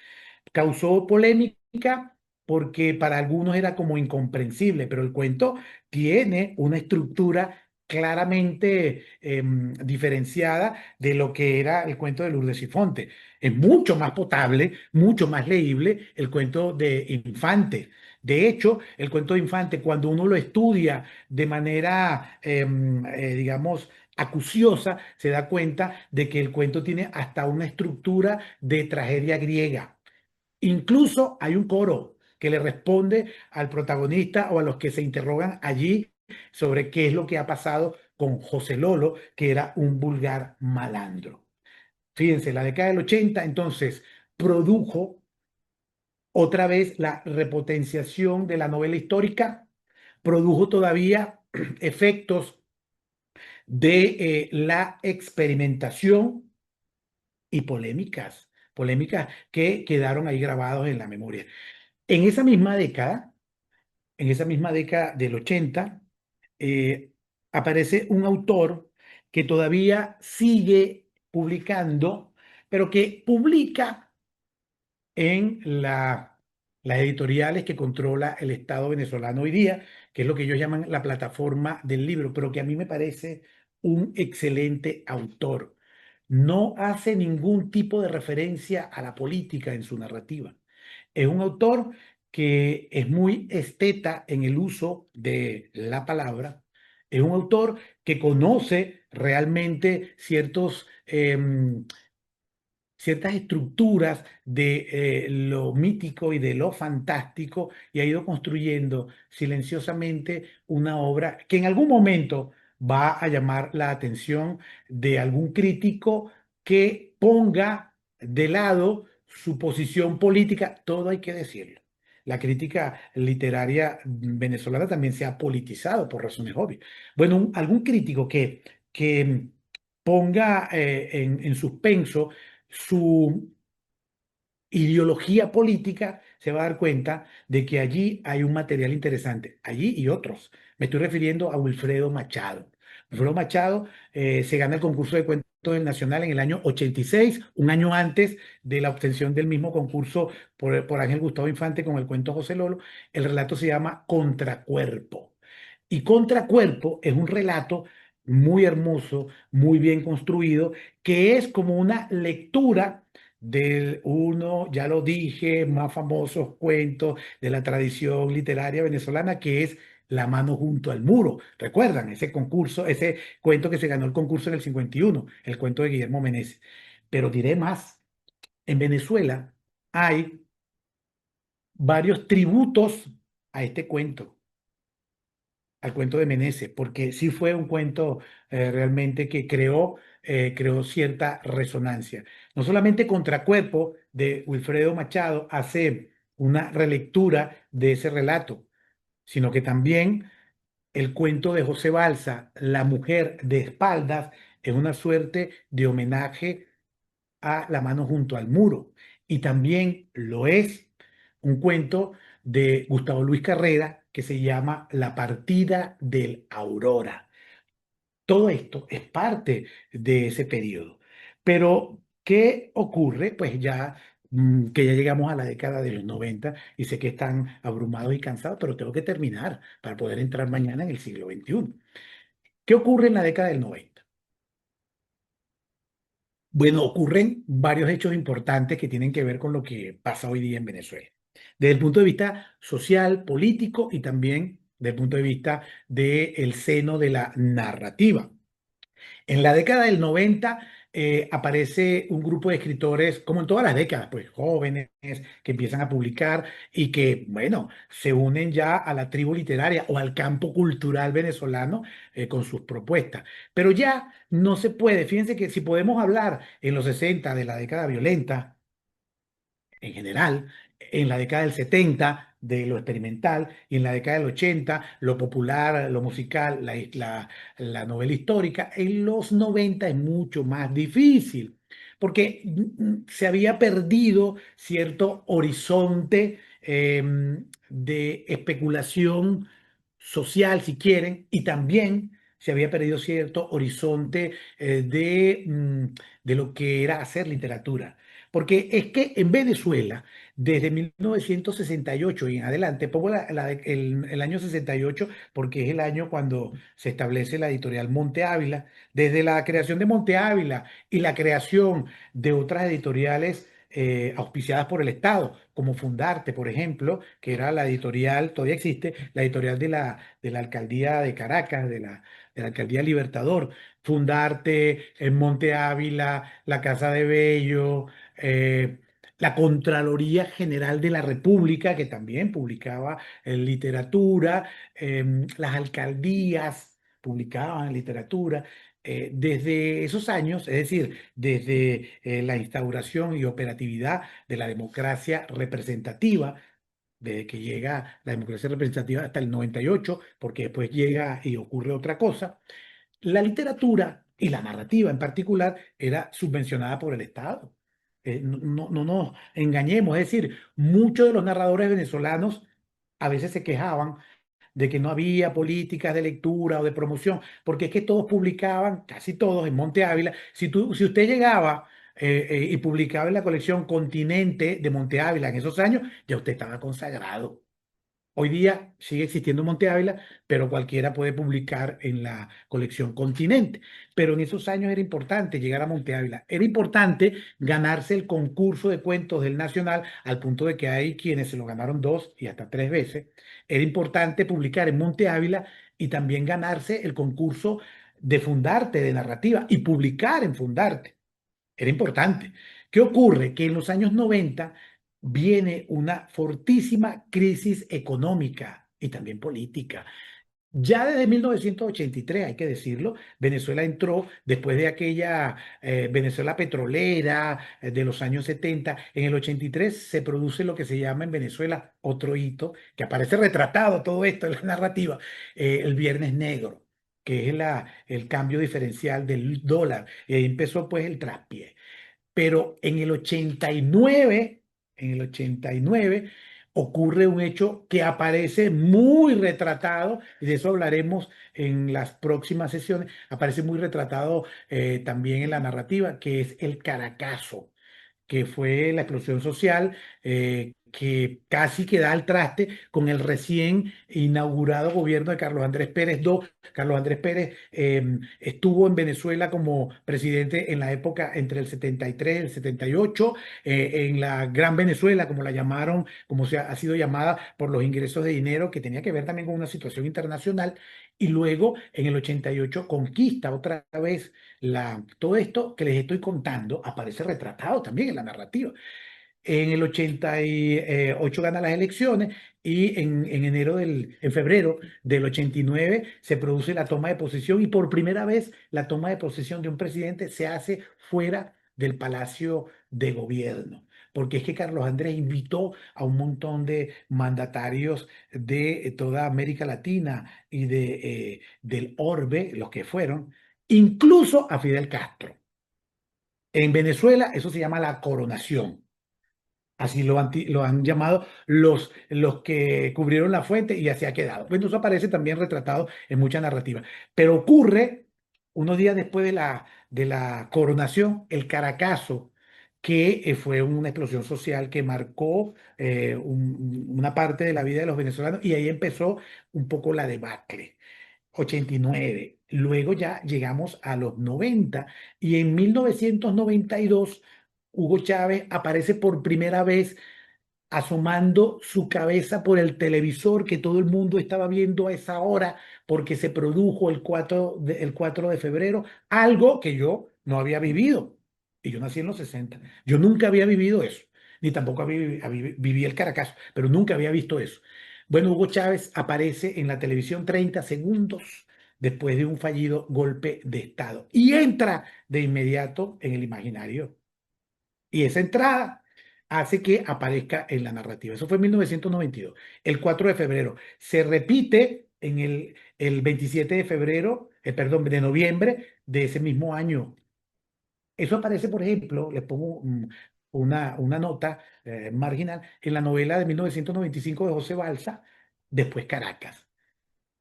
Causó polémica porque para algunos era como incomprensible, pero el cuento tiene una estructura claramente diferenciada de lo que era el cuento de Lourdes y Fonte. Es mucho más potable, mucho más leíble el cuento de Infante. De hecho, el cuento de Infante, cuando uno lo estudia de manera, digamos, acuciosa, se da cuenta de que el cuento tiene hasta una estructura de tragedia griega. Incluso hay un coro que le responde al protagonista o a los que se interrogan allí sobre qué es lo que ha pasado con José Lolo, que era un vulgar malandro. Fíjense, la década del 80 entonces produjo otra vez la repotenciación de la novela histórica, produjo todavía efectos de la experimentación y polémicas que quedaron ahí grabados en la memoria. En esa misma década, en esa misma década del 80, eh, aparece un autor que todavía sigue publicando, pero que publica en las editoriales que controla el Estado venezolano hoy día, que es lo que ellos llaman la plataforma del libro, pero que a mí me parece un excelente autor. No hace ningún tipo de referencia a la política en su narrativa. Es un autor que es muy esteta en el uso de la palabra. Es un autor que conoce realmente ciertas estructuras de lo mítico y de lo fantástico y ha ido construyendo silenciosamente una obra que en algún momento va a llamar la atención de algún crítico que ponga de lado su posición política. Todo hay que decirlo. La crítica literaria venezolana también se ha politizado por razones obvias. Bueno, algún crítico que ponga en suspenso su ideología política, se va a dar cuenta de que allí hay un material interesante, allí y otros. Me estoy refiriendo a Wilfredo Machado. Wilfredo Machado se gana el concurso de cuentos del Nacional en el año 86, un año antes de la obtención del mismo concurso por Ángel Gustavo Infante con el cuento José Lolo. El relato se llama Contracuerpo. Y Contracuerpo es un relato muy hermoso, muy bien construido, que es como una lectura del uno, ya lo dije, más famosos cuentos de la tradición literaria venezolana, que es La mano junto al muro. ¿Recuerdan ese concurso, ese cuento que se ganó el concurso en el 51, el cuento de Guillermo Meneses? Pero diré más, en Venezuela hay varios tributos a este cuento, al cuento de Meneses, porque sí fue un cuento realmente que creó cierta resonancia. No solamente Contracuerpo de Wilfredo Machado hace una relectura de ese relato, sino que también el cuento de José Balsa, La mujer de espaldas, es una suerte de homenaje a La mano junto al muro. Y también lo es un cuento de Gustavo Luis Carrera que se llama La partida del Aurora. Todo esto es parte de ese periodo. Pero, ¿qué ocurre? Pues ya que ya llegamos a la década de los 90 y sé que están abrumados y cansados, pero tengo que terminar para poder entrar mañana en el siglo XXI. ¿Qué ocurre en la década del 90? Bueno, ocurren varios hechos importantes que tienen que ver con lo que pasa hoy día en Venezuela. Desde el punto de vista social, político y también desde el punto de vista del seno de la narrativa. En la década del 90 aparece un grupo de escritores, como en todas las décadas, pues jóvenes que empiezan a publicar y que, bueno, se unen ya a la tribu literaria o al campo cultural venezolano con sus propuestas. Pero ya no se puede. Fíjense que si podemos hablar en los 60 de la década violenta, en general, en la década del 70 de lo experimental y en la década del 80 lo popular, lo musical, la novela histórica. En los 90 es mucho más difícil porque se había perdido cierto horizonte de especulación social, si quieren, y también se había perdido cierto horizonte de lo que era hacer literatura. Porque es que en Venezuela, desde 1968 y en adelante, pongo el año 68 porque es el año cuando se establece la editorial Monte Ávila, desde la creación de Monte Ávila y la creación de otras editoriales auspiciadas por el Estado, como Fundarte, por ejemplo, que era la editorial, todavía existe, la editorial de la alcaldía de Caracas, de la alcaldía Libertador, Fundarte, en Monte Ávila, la Casa de Bello, la Contraloría General de la República, que también publicaba literatura, las alcaldías publicaban literatura. Desde esos años, es decir, desde la instauración y operatividad de la democracia representativa, desde que llega la democracia representativa hasta el 98, porque después llega y ocurre otra cosa, la literatura y la narrativa en particular era subvencionada por el Estado. No nos engañemos, es decir, muchos de los narradores venezolanos a veces se quejaban de que no había políticas de lectura o de promoción, porque es que todos publicaban, casi todos, en Monte Ávila. Si usted llegaba y publicaba en la colección Continente de Monte Ávila en esos años, ya usted estaba consagrado. Hoy día sigue existiendo Monte Ávila, pero cualquiera puede publicar en la colección Continente. Pero en esos años era importante llegar a Monte Ávila. Era importante ganarse el concurso de cuentos del Nacional, al punto de que hay quienes se lo ganaron 2 y hasta 3 veces. Era importante publicar en Monte Ávila y también ganarse el concurso de Fundarte, de narrativa, y publicar en Fundarte. Era importante. ¿Qué ocurre? Que en los años 90 viene una fortísima crisis económica y también política. Ya desde 1983, hay que decirlo, Venezuela entró después de aquella Venezuela petrolera de los años 70. En el 83 se produce lo que se llama en Venezuela otro hito, que aparece retratado todo esto en la narrativa, el Viernes Negro, que es el cambio diferencial del dólar. Y ahí empezó pues el traspié. Pero en el 89 ocurre un hecho que aparece muy retratado, y de eso hablaremos en las próximas sesiones, aparece muy retratado también en la narrativa, que es el Caracazo, que fue la explosión social que casi que da al traste con el recién inaugurado gobierno de Carlos Andrés Pérez II. Carlos Andrés Pérez estuvo en Venezuela como presidente en la época entre el 73 y el 78, en la Gran Venezuela, como la llamaron, como ha sido llamada por los ingresos de dinero, que tenía que ver también con una situación internacional, y luego en el 88 conquista otra vez todo esto que les estoy contando aparece retratado también en la narrativa. En el 88 gana las elecciones y en febrero del 89 se produce la toma de posesión, y por primera vez la toma de posesión de un presidente se hace fuera del Palacio de Gobierno. Porque es que Carlos Andrés invitó a un montón de mandatarios de toda América Latina y del orbe, los que fueron, incluso a Fidel Castro. En Venezuela eso se llama la coronación. Así lo han llamado los que cubrieron la fuente, y así ha quedado. Bueno, eso aparece también retratado en mucha narrativa. Pero ocurre unos días después de la coronación, el Caracazo, que fue una explosión social que marcó una parte de la vida de los venezolanos, y ahí empezó un poco la debacle. 89. Luego ya llegamos a los 90, y en 1992 Hugo Chávez aparece por primera vez asomando su cabeza por el televisor que todo el mundo estaba viendo a esa hora, porque se produjo el 4 de febrero, algo que yo no había vivido. Y yo nací en los 60. Yo nunca había vivido eso, ni tampoco viví el Caracazo, pero nunca había visto eso. Bueno, Hugo Chávez aparece en la televisión 30 segundos después de un fallido golpe de Estado y entra de inmediato en el imaginario. Y esa entrada hace que aparezca en la narrativa. Eso fue en 1992, el 4 de febrero. Se repite en el 27 de febrero, perdón, de noviembre de ese mismo año. Eso aparece, por ejemplo, les pongo una nota marginal, en la novela de 1995 de José Balsa, después Caracas,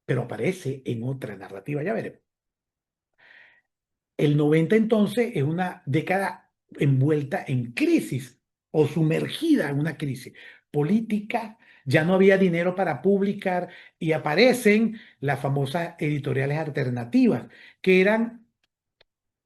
pero aparece en otra narrativa, ya veremos. El 90 entonces es una década envuelta en crisis o sumergida en una crisis política. Ya no había dinero para publicar y aparecen las famosas editoriales alternativas, que eran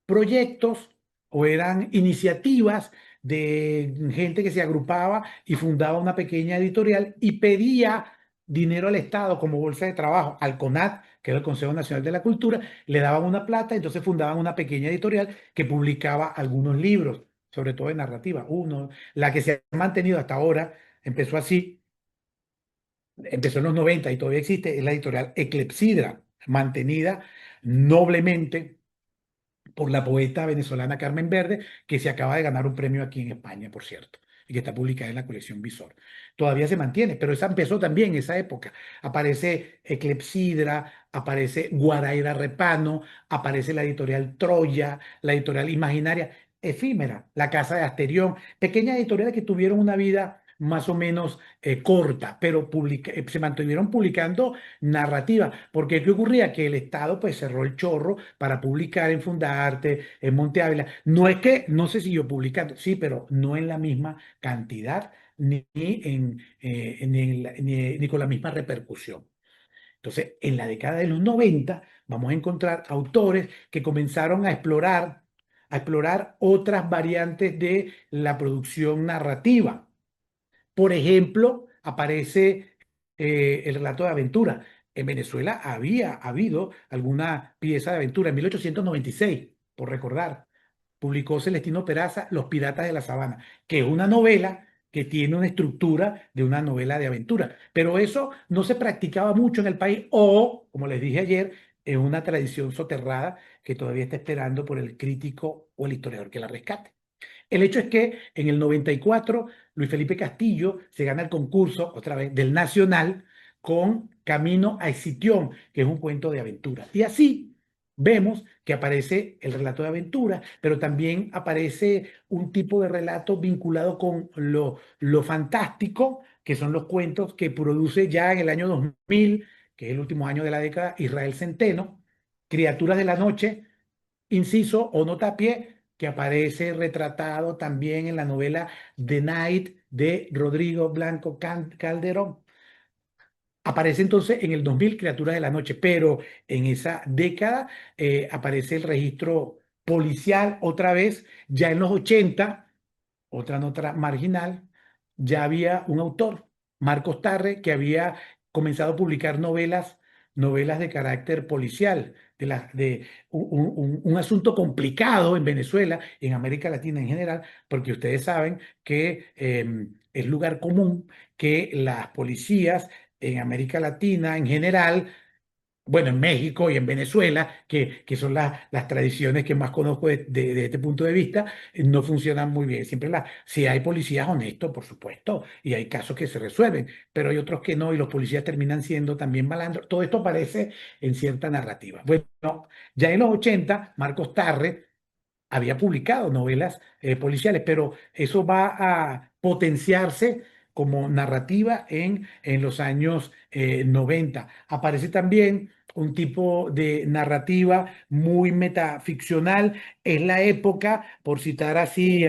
proyectos o eran iniciativas de gente que se agrupaba y fundaba una pequeña editorial y pedía dinero al Estado como bolsa de trabajo, al CONAC, que era el Consejo Nacional de la Cultura, le daban una plata, entonces fundaban una pequeña editorial que publicaba algunos libros, sobre todo de narrativa. Uno, la que se ha mantenido hasta ahora, empezó así, empezó en los 90 y todavía existe, es la editorial Eclepsidra, mantenida noblemente por la poeta venezolana Carmen Verde, que se acaba de ganar un premio aquí en España, por cierto, y que está publicada en la colección Visor. Todavía se mantiene, pero esa empezó también en esa época. Aparece Eclepsidra, aparece Guaraira Repano, aparece la editorial Troya, la editorial Imaginaria, Efímera, la Casa de Asterión, pequeñas editoriales que tuvieron una vida más o menos corta, pero se mantuvieron publicando narrativa, porque ¿qué ocurría? Que el Estado pues cerró el chorro para publicar en Fundarte, en Monte Ávila. No es que no se siguió publicando, sí, pero no en la misma cantidad ni con la misma repercusión. Entonces, en la década de los 90 vamos a encontrar autores que comenzaron a explorar otras variantes de la producción narrativa. Por ejemplo, aparece el relato de aventura. En Venezuela había habido alguna pieza de aventura. En 1896, por recordar, publicó Celestino Peraza Los Piratas de la Sabana, que es una novela que tiene una estructura de una novela de aventura. Pero eso no se practicaba mucho en el país o, como les dije ayer, es una tradición soterrada que todavía está esperando por el crítico o el historiador que la rescate. El hecho es que en el 94 Luis Felipe Castillo se gana el concurso, otra vez, del Nacional con Camino a Escipión, que es un cuento de aventura. Y así vemos que aparece el relato de aventura, pero también aparece un tipo de relato vinculado con lo fantástico, que son los cuentos que produce ya en el año 2000, que es el último año de la década, Israel Centeno, Criaturas de la Noche, inciso o notapié, que aparece retratado también en la novela The Night de Rodrigo Blanco Calderón. Aparece entonces en el 2000 Criaturas de la Noche, pero en esa década aparece el registro policial otra vez, ya en los 80, otra nota marginal, ya había un autor, Marcos Tarre, que había comenzado a publicar novelas de carácter policial, de un asunto complicado en Venezuela, en América Latina en general, porque ustedes saben que es lugar común que las policías en América Latina en general, bueno, en México y en Venezuela, que son las tradiciones que más conozco de este punto de vista, no funcionan muy bien. Si hay policías honestos, por supuesto, y hay casos que se resuelven, pero hay otros que no, y los policías terminan siendo también malandros. Todo esto aparece en cierta narrativa. Bueno, ya en los 80, Marcos Tarre había publicado novelas policiales, pero eso va a potenciarse como narrativa en los años 90. Aparece también un tipo de narrativa muy metaficcional. Es la época, por citar así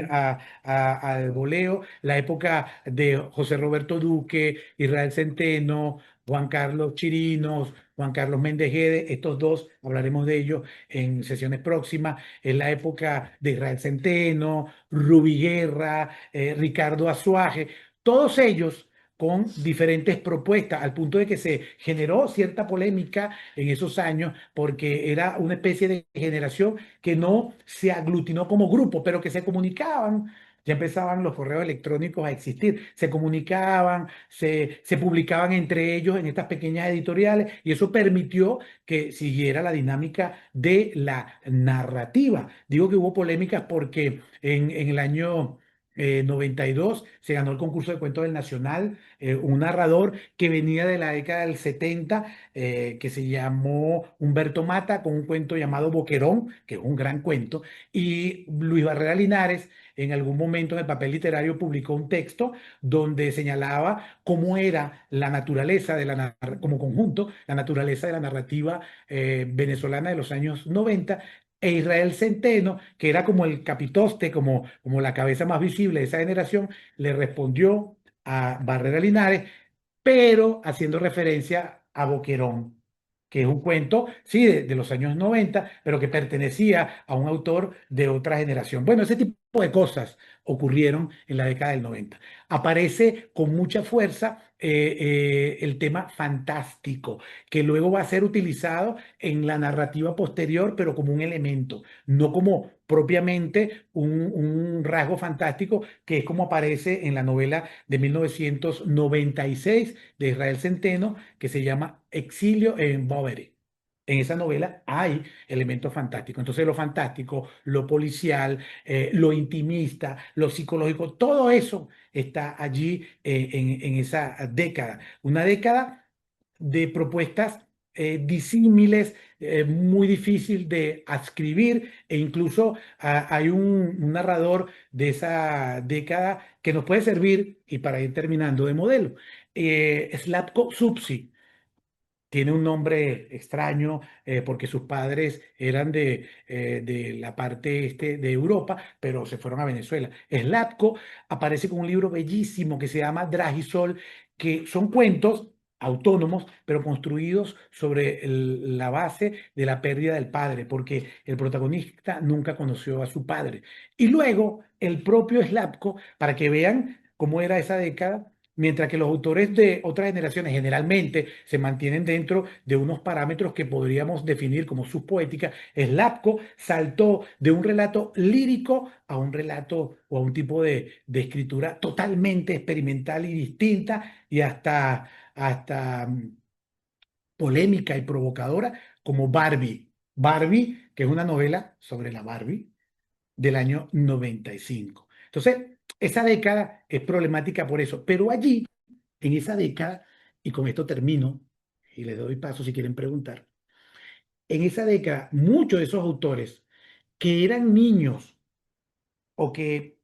al voleo, la época de José Roberto Duque, Israel Centeno, Juan Carlos Chirinos, Juan Carlos Méndez Guedes, estos dos, hablaremos de ellos en sesiones próximas. Es la época de Israel Centeno, Rubí Guerra, Ricardo Azuaje, todos ellos con diferentes propuestas, al punto de que se generó cierta polémica en esos años, porque era una especie de generación que no se aglutinó como grupo, pero que se comunicaban. Ya empezaban los correos electrónicos a existir, se comunicaban, se publicaban entre ellos en estas pequeñas editoriales y eso permitió que siguiera la dinámica de la narrativa. Digo que hubo polémicas porque en el año 92 se ganó el concurso de cuentos del Nacional, un narrador que venía de la década del 70, que se llamó Humberto Mata, con un cuento llamado Boquerón, que es un gran cuento, y Luis Barrera Linares en algún momento en el papel literario publicó un texto donde señalaba cómo era la naturaleza de como conjunto, la naturaleza de la narrativa venezolana de los años 90. E Israel Centeno, que era como el capitoste, como la cabeza más visible de esa generación, le respondió a Barrera Linares, pero haciendo referencia a Boquerón, que es un cuento, sí, de los años 90, pero que pertenecía a un autor de otra generación. Bueno, ese tipo de cosas ocurrieron en la década del 90. Aparece con mucha fuerza el tema fantástico, que luego va a ser utilizado en la narrativa posterior, pero como un elemento, no como propiamente un rasgo fantástico, que es como aparece en la novela de 1996 de Israel Centeno, que se llama Exilio en Bovary. En esa novela hay elementos fantásticos. Entonces, lo fantástico, lo policial, lo intimista, lo psicológico, todo eso está allí en esa década. Una década de propuestas disímiles, muy difícil de adscribir, e incluso hay un narrador de esa década que nos puede servir, y para ir terminando, de modelo. Slavko Zubci. Tiene un nombre extraño porque sus padres eran de la parte este de Europa, pero se fueron a Venezuela. Slatko aparece con un libro bellísimo que se llama Dragisol, que son cuentos autónomos, pero construidos sobre la base de la pérdida del padre, porque el protagonista nunca conoció a su padre. Y luego el propio Slatko, para que vean cómo era esa década. Mientras que los autores de otras generaciones generalmente se mantienen dentro de unos parámetros que podríamos definir como subpoética, Slavko saltó de un relato lírico a un relato o a un tipo de escritura totalmente experimental y distinta, y hasta polémica y provocadora, como Barbie. Barbie, que es una novela sobre la Barbie del año 95. Entonces, esa década es problemática por eso, pero allí, en esa década, y con esto termino, y les doy paso si quieren preguntar, en esa década, muchos de esos autores que eran niños o que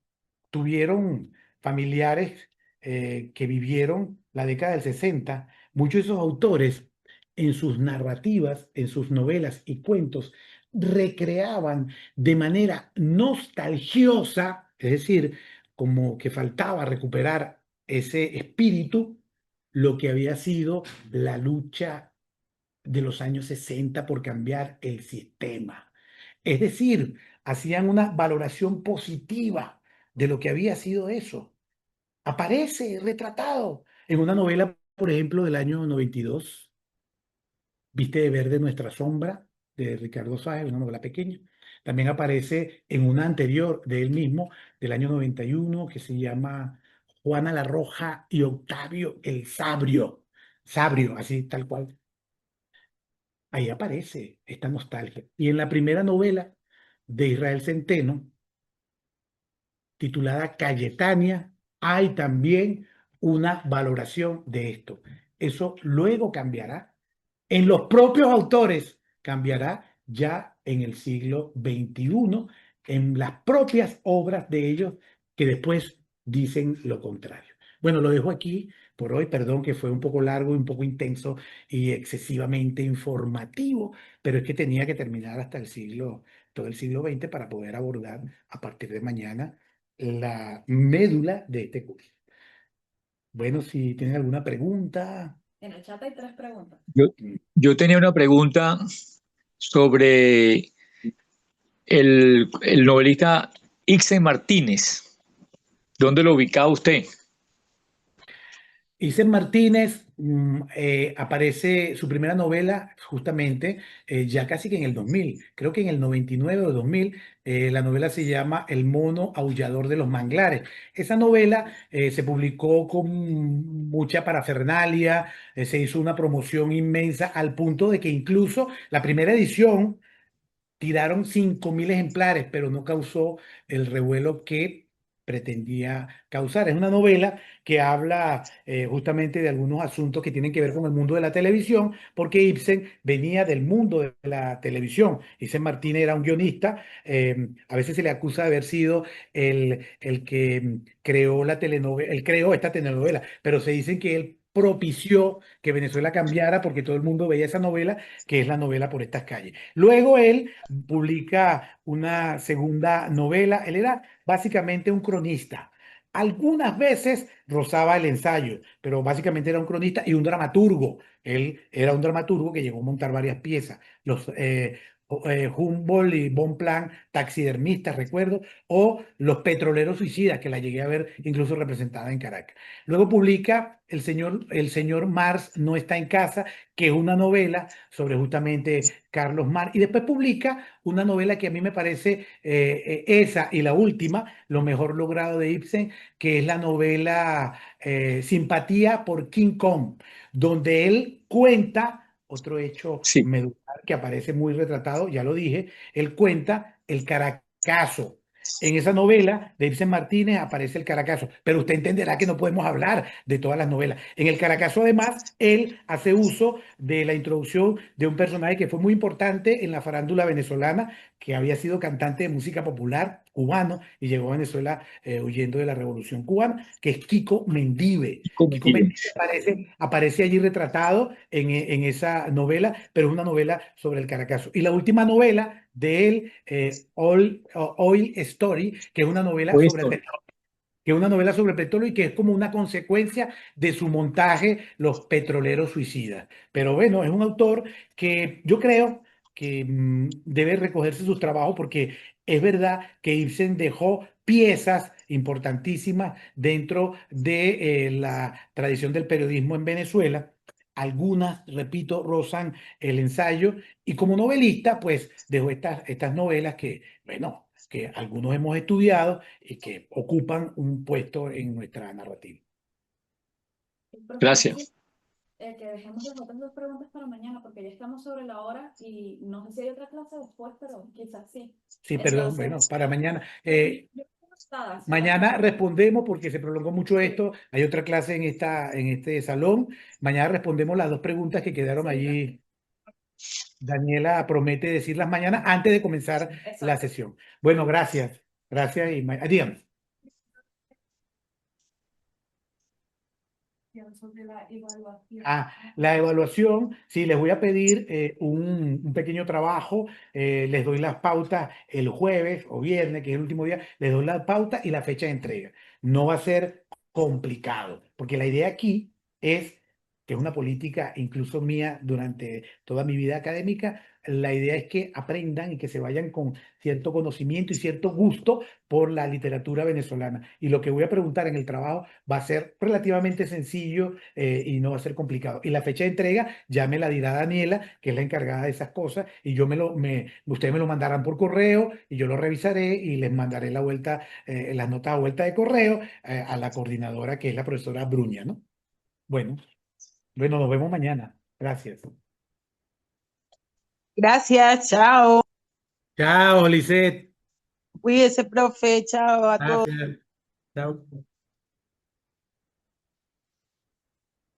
tuvieron familiares que vivieron la década del 60, muchos de esos autores en sus narrativas, en sus novelas y cuentos, recreaban de manera nostalgiosa, es decir, como que faltaba recuperar ese espíritu, lo que había sido la lucha de los años 60 por cambiar el sistema. Es decir, hacían una valoración positiva de lo que había sido eso. Aparece retratado en una novela, por ejemplo, del año 92, Viste de verde nuestra sombra, de Ricardo Sáez, una novela pequeña. También aparece en una anterior de él mismo, del año 91, que se llama Juana la Roja y Octavio el Sabrio. Sabrio, así tal cual. Ahí aparece esta nostalgia. Y en la primera novela de Israel Centeno, titulada Cayetania, hay también una valoración de esto. Eso luego cambiará. En los propios autores cambiará ya en el siglo XXI, en las propias obras de ellos que después dicen lo contrario. Bueno, lo dejo aquí por hoy. Perdón que fue un poco largo y un poco intenso y excesivamente informativo, pero es que tenía que terminar hasta todo el siglo XX para poder abordar a partir de mañana la médula de este curso. Bueno, si tienen alguna pregunta. En el chat hay 3 preguntas. Yo tenía una pregunta sobre el novelista Ixen Martínez. ¿Dónde lo ubicaba usted? Isen Martínez aparece su primera novela justamente ya casi que en el 2000, creo que en el 99 o 2000, la novela se llama El mono aullador de los manglares. Esa novela se publicó con mucha parafernalia, se hizo una promoción inmensa al punto de que incluso la primera edición tiraron 5.000 ejemplares, pero no causó el revuelo que pretendía causar. Es una novela que habla justamente de algunos asuntos que tienen que ver con el mundo de la televisión, porque Ibsen venía del mundo de la televisión. Ibsen Martínez era un guionista, a veces se le acusa de haber sido el que creó la telenovela, él creó esta telenovela, pero se dicen que él propició que Venezuela cambiara porque todo el mundo veía esa novela, que es la novela Por estas calles. Luego él publica una segunda novela, él era básicamente un cronista. Algunas veces rozaba el ensayo, pero básicamente era un cronista y un dramaturgo. Él era un dramaturgo que llegó a montar varias piezas. Humboldt y Bonpland, taxidermistas, recuerdo, o Los Petroleros Suicidas, que la llegué a ver incluso representada en Caracas. Luego publica el señor Mars no está en casa, que es una novela sobre justamente Carlos Marx. Y después publica una novela que a mí me parece esa y la última, lo mejor logrado de Ibsen, que es la novela Simpatía por King Kong, donde él cuenta otro hecho Sí, medular que aparece muy retratado, ya lo dije, él cuenta el Caracazo. En esa novela de Ibsen Martínez aparece el Caracazo, pero usted entenderá que no podemos hablar de todas las novelas. En el Caracazo, además, él hace uso de la introducción de un personaje que fue muy importante en la farándula venezolana, que había sido cantante de música popular cubano y llegó a Venezuela huyendo de la Revolución Cubana, que es Kiko Mendive. como Kiko vive. Mendive aparece allí retratado en esa novela, pero es una novela sobre el Caracazo. Y la última novela de él, Oil Story, que es una novela Oye, sobre el esto, petróleo, que es una novela sobre el petróleo y que es como una consecuencia de su montaje, Los Petroleros Suicidas. Pero bueno, es un autor que yo creo que debe recogerse sus trabajos porque es verdad que Ibsen dejó piezas importantísimas dentro de la tradición del periodismo en Venezuela. Algunas, repito, rozan el ensayo y como novelista, pues dejó estas novelas que, bueno, que algunos hemos estudiado y que ocupan un puesto en nuestra narrativa. Profe, no sé si gracias. que dejemos las otras dos preguntas para mañana, porque ya estamos sobre la hora y no sé si hay otra clase después, pero quizás sí. Sí, perdón, Entonces, bueno, para mañana. yo estoy anotada, si las Mañana respondo. respondemos porque se prolongó mucho Sí, esto. Hay otra clase en este salón. Mañana respondemos las dos preguntas que quedaron sí, allí. Daniela promete decirlas mañana antes de comenzar la exacto. sesión. Bueno, gracias. Gracias y dígame. Sobre la evaluación. La evaluación, sí, les voy a pedir un pequeño trabajo, les doy las pautas el jueves o viernes, que es el último día, les doy la pauta y la fecha de entrega. No va a ser complicado, porque la idea aquí es, que es una política incluso mía durante toda mi vida académica, la idea es que aprendan y que se vayan con cierto conocimiento y cierto gusto por la literatura venezolana. Y lo que voy a preguntar en el trabajo va a ser relativamente sencillo y no va a ser complicado. Y la fecha de entrega ya me la dirá Daniela, que es la encargada de esas cosas, y ustedes me lo mandarán por correo y yo lo revisaré y les mandaré la vuelta, las notas a vuelta de correo a la coordinadora, que es la profesora Bruña, ¿no? Bueno, bueno, nos vemos mañana. Gracias. Gracias, chao. Chao, Lisette. Cuídese, profe, chao a todos. Gracias. Chao.